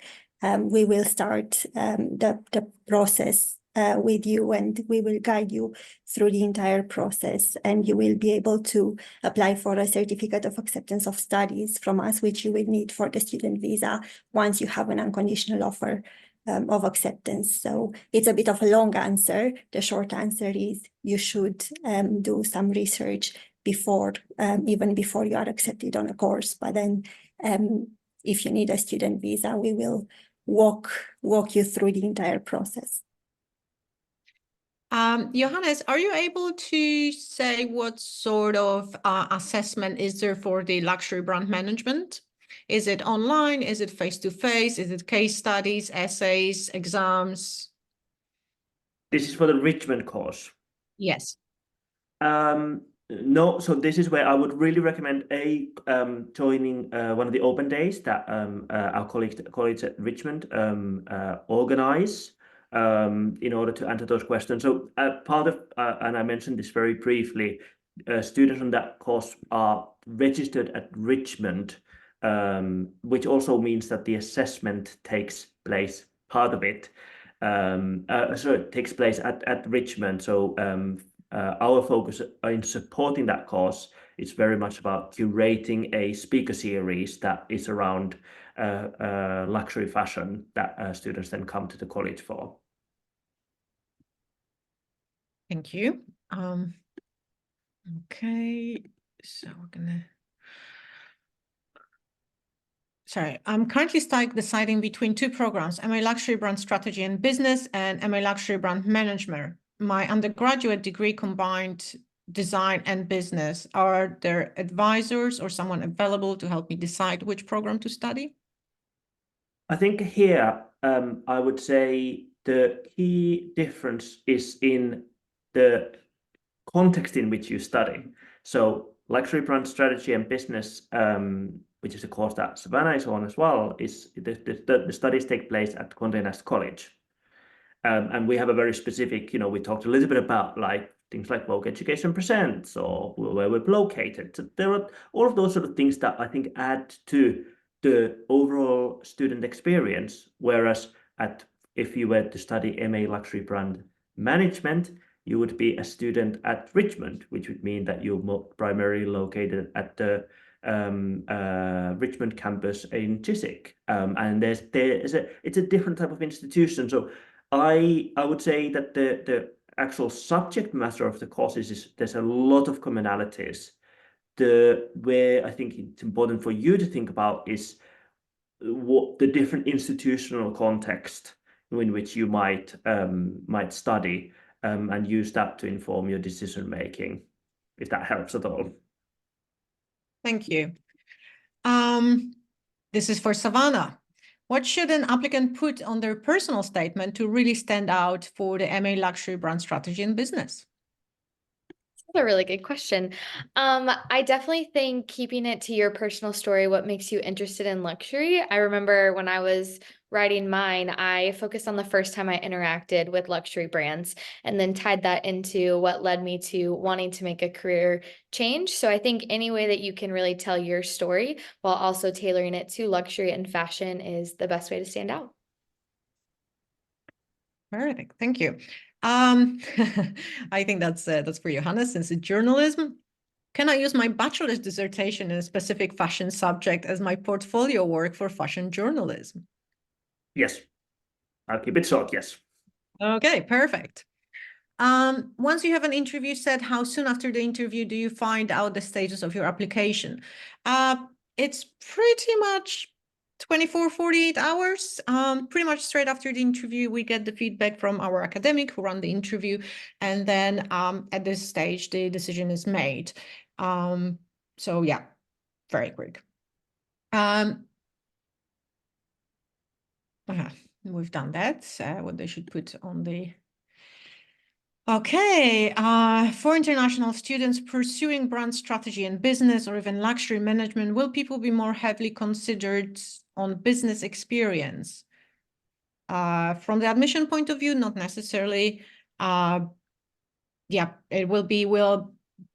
we will start the process with you, and we will guide you through the entire process, and you will be able to apply for a certificate of acceptance of studies from us, which you will need for the student visa once you have an unconditional offer of acceptance. So it's a bit of a long answer. The short answer is you should do some research before, even before you are accepted on a course. But then if you need a student visa, we will walk you through the entire process. Johannes, are you able to say what sort of assessment is there for the luxury brand management? Is it online? Is it face-to-face? Is it case studies, essays, exams? This is for the Richmond course. Yes. No, so this is where I would really recommend joining one of the open days that our colleagues at Richmond organize in order to answer those questions. So part of, and I mentioned this very briefly, students on that course are registered at Richmond, which also means that the assessment takes place, part of it, so it takes place at Richmond. So our focus in supporting that course is very much about curating a speaker series that is around luxury fashion that students then come to the college for. Thank you. Okay, so we're gonna. Sorry, I'm currently deciding between two programs, MA Luxury Brand Strategy and Business and MA Luxury Brand Management. My undergraduate degree combined design and business. Are there advisors or someone available to help me decide which program to study? I think here, I would say the key difference is in the context in which you study. So luxury brand strategy and business, which is a course that Savannah is on as well, is the studies take place at Condé Nast College. And we have a very specific, we talked a little bit about things like Vogue Education Presents or where we're located. So there are all of those sort of things that I think add to the overall student experience. Whereas if you were to study MA Luxury Brand Management, you would be a student at Richmond, which would mean that you're more primarily located at the Richmond campus in Chiswick, and it's a different type of institution. So I would say that the actual subject matter of the courses is there's a lot of commonalities. Where I think it's important for you to think about is what the different institutional context in which you might study, and use that to inform your decision making, if that helps at all. Thank you. This is for Savannah. What should an applicant put on their personal statement to really stand out for the MA Luxury Brand Strategy and Business? That's a really good question. I definitely think keeping it to your personal story, what makes you interested in luxury. I remember when I was writing mine, I focused on the first time I interacted with luxury brands and then tied that into what led me to wanting to make a career change. So I think any way that you can really tell your story while also tailoring it to luxury and fashion is the best way to stand out. Perfect, thank you. I think that's for Johannes, since it's journalism. Can I use my bachelor's dissertation in a specific fashion subject as my portfolio work for fashion journalism? Yes, I'll keep it short, yes. Okay, perfect. Once you have an interview set, how soon after the interview do you find out the status of your application? It's pretty much 24, 48 hours. Pretty much straight after the interview, we get the feedback from our academic who run the interview. And then at this stage, the decision is made. So yeah, very quick. We've done that. What they should put on the... Okay, for international students pursuing brand strategy and business or even luxury management, will people be more heavily considered on business experience? From the admission point of view, not necessarily. Yeah, it will be,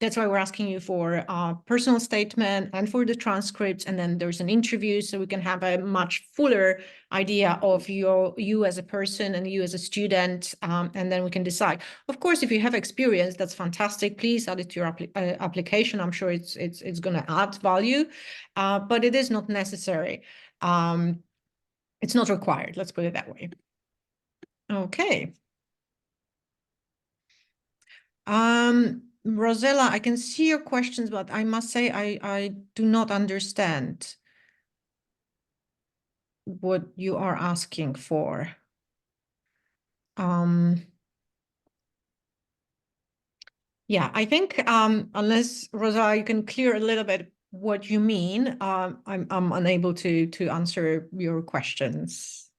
that's why we're asking you for a personal statement and for the transcripts, and then there's an interview so we can have a much fuller idea of you as a person and you as a student, and then we can decide. Of course, if you have experience, that's fantastic. Please add it to your application. I'm sure it's going to add value, but it is not necessary. It's not required. Let's put it that way. Okay. Rosella, I can see your questions, but I must say I do not understand what you are asking for. Yeah, I think unless Rosa, you can clear a little bit what you mean, I'm unable to answer your questions.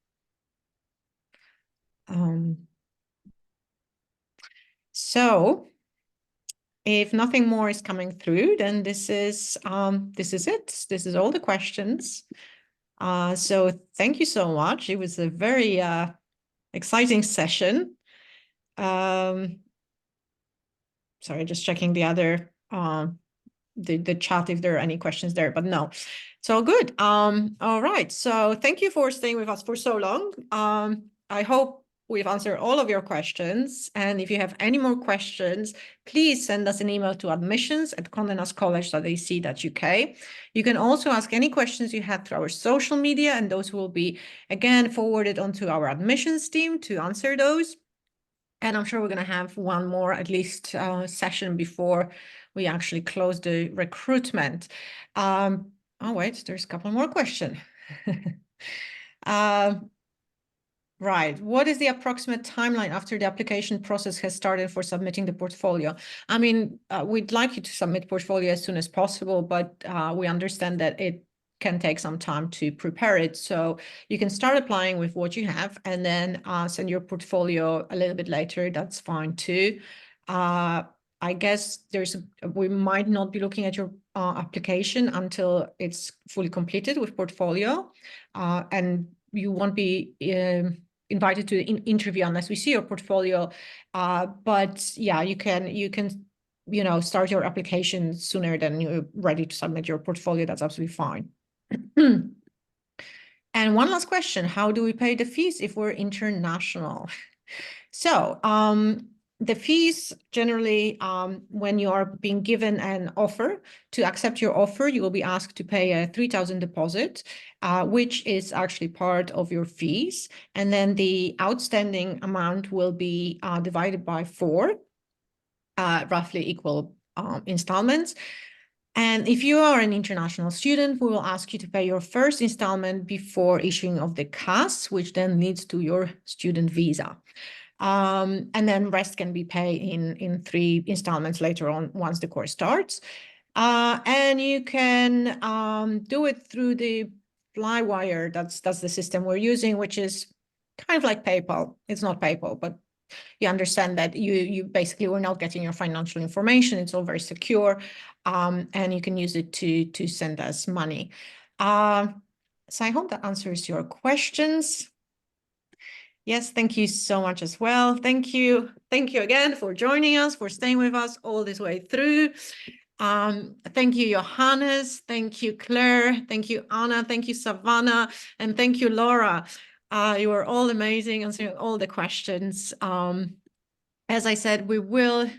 So if nothing more is coming through, then this is it. This is all the questions. So thank you so much. It was a very exciting session. Sorry, just checking the other the chat if there are any questions there, but no, it's all good. All right, so thank you for staying with us for so long. I hope we've answered all of your questions, and if you have any more questions, please send us an email to admissions@condenastcollege.ac.uk. You can also ask any questions you had through our social media, and those will be again forwarded onto our admissions team to answer those. And I'm sure we're going to have one more at least session before we actually close the recruitment. Oh, wait, there's a couple more questions. Right. What is the approximate timeline after the application process has started for submitting the portfolio? I mean, we'd like you to submit portfolio as soon as possible, but we understand that it can take some time to prepare it. So you can start applying with what you have and then send your portfolio a little bit later. That's fine too. I guess we might not be looking at your application until it's fully completed with portfolio, and you won't be invited to the interview unless we see your portfolio. But yeah, you can start your application sooner than you're ready to submit your portfolio. That's absolutely fine. And one last question: how do we pay the fees if we're international? So the fees generally, when you are being given an offer, to accept your offer, you will be asked to pay a 3,000 deposit, which is actually part of your fees. And then the outstanding amount will be divided by 4, roughly equal installments. And if you are an international student, we will ask you to pay your first installment before issuing of the CAS, which then leads to your student visa. And then rest can be paid in 3 installments later on once the course starts. And you can do it through the Flywire. That's the system we're using, which is kind of like PayPal. It's not PayPal, but you understand that you basically were not getting your financial information. It's all very secure, and you can use it to send us money. So I hope that answers your questions. Yes, thank you so much as well. Thank you again for joining us, for staying with us all this way through. Thank you, Johannes. Thank you, Claire. Thank you, Anna. Thank you, Savannah. And thank you, Laura. You are all amazing, answering all the questions. As I said, we will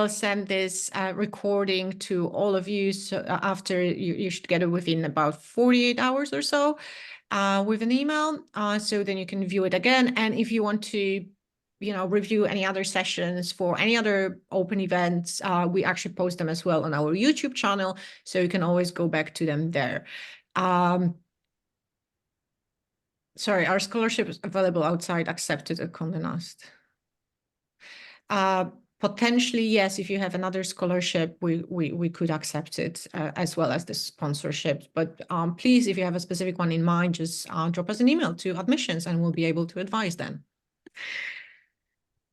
send this recording to all of you. So after you should get it within about 48 hours or so with an email. So then you can view it again. And if you want to review any other sessions for any other open events, we actually post them as well on our YouTube channel, so you can always go back to them there. Sorry, our scholarship is available outside accepted at Condé Nast. Potentially, yes, if you have another scholarship, we could accept it as well as the sponsorship. But please, if you have a specific one in mind, just drop us an email to admissions and we'll be able to advise then.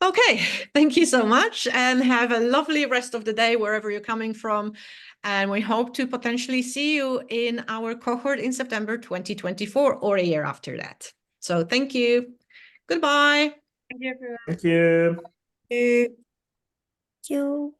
Okay, thank you so much and have a lovely rest of the day wherever you're coming from. And we hope to potentially see you in our cohort in September 2024 or a year after that. So thank you. Goodbye. Thank you, everyone. Thank you. Thank you. You.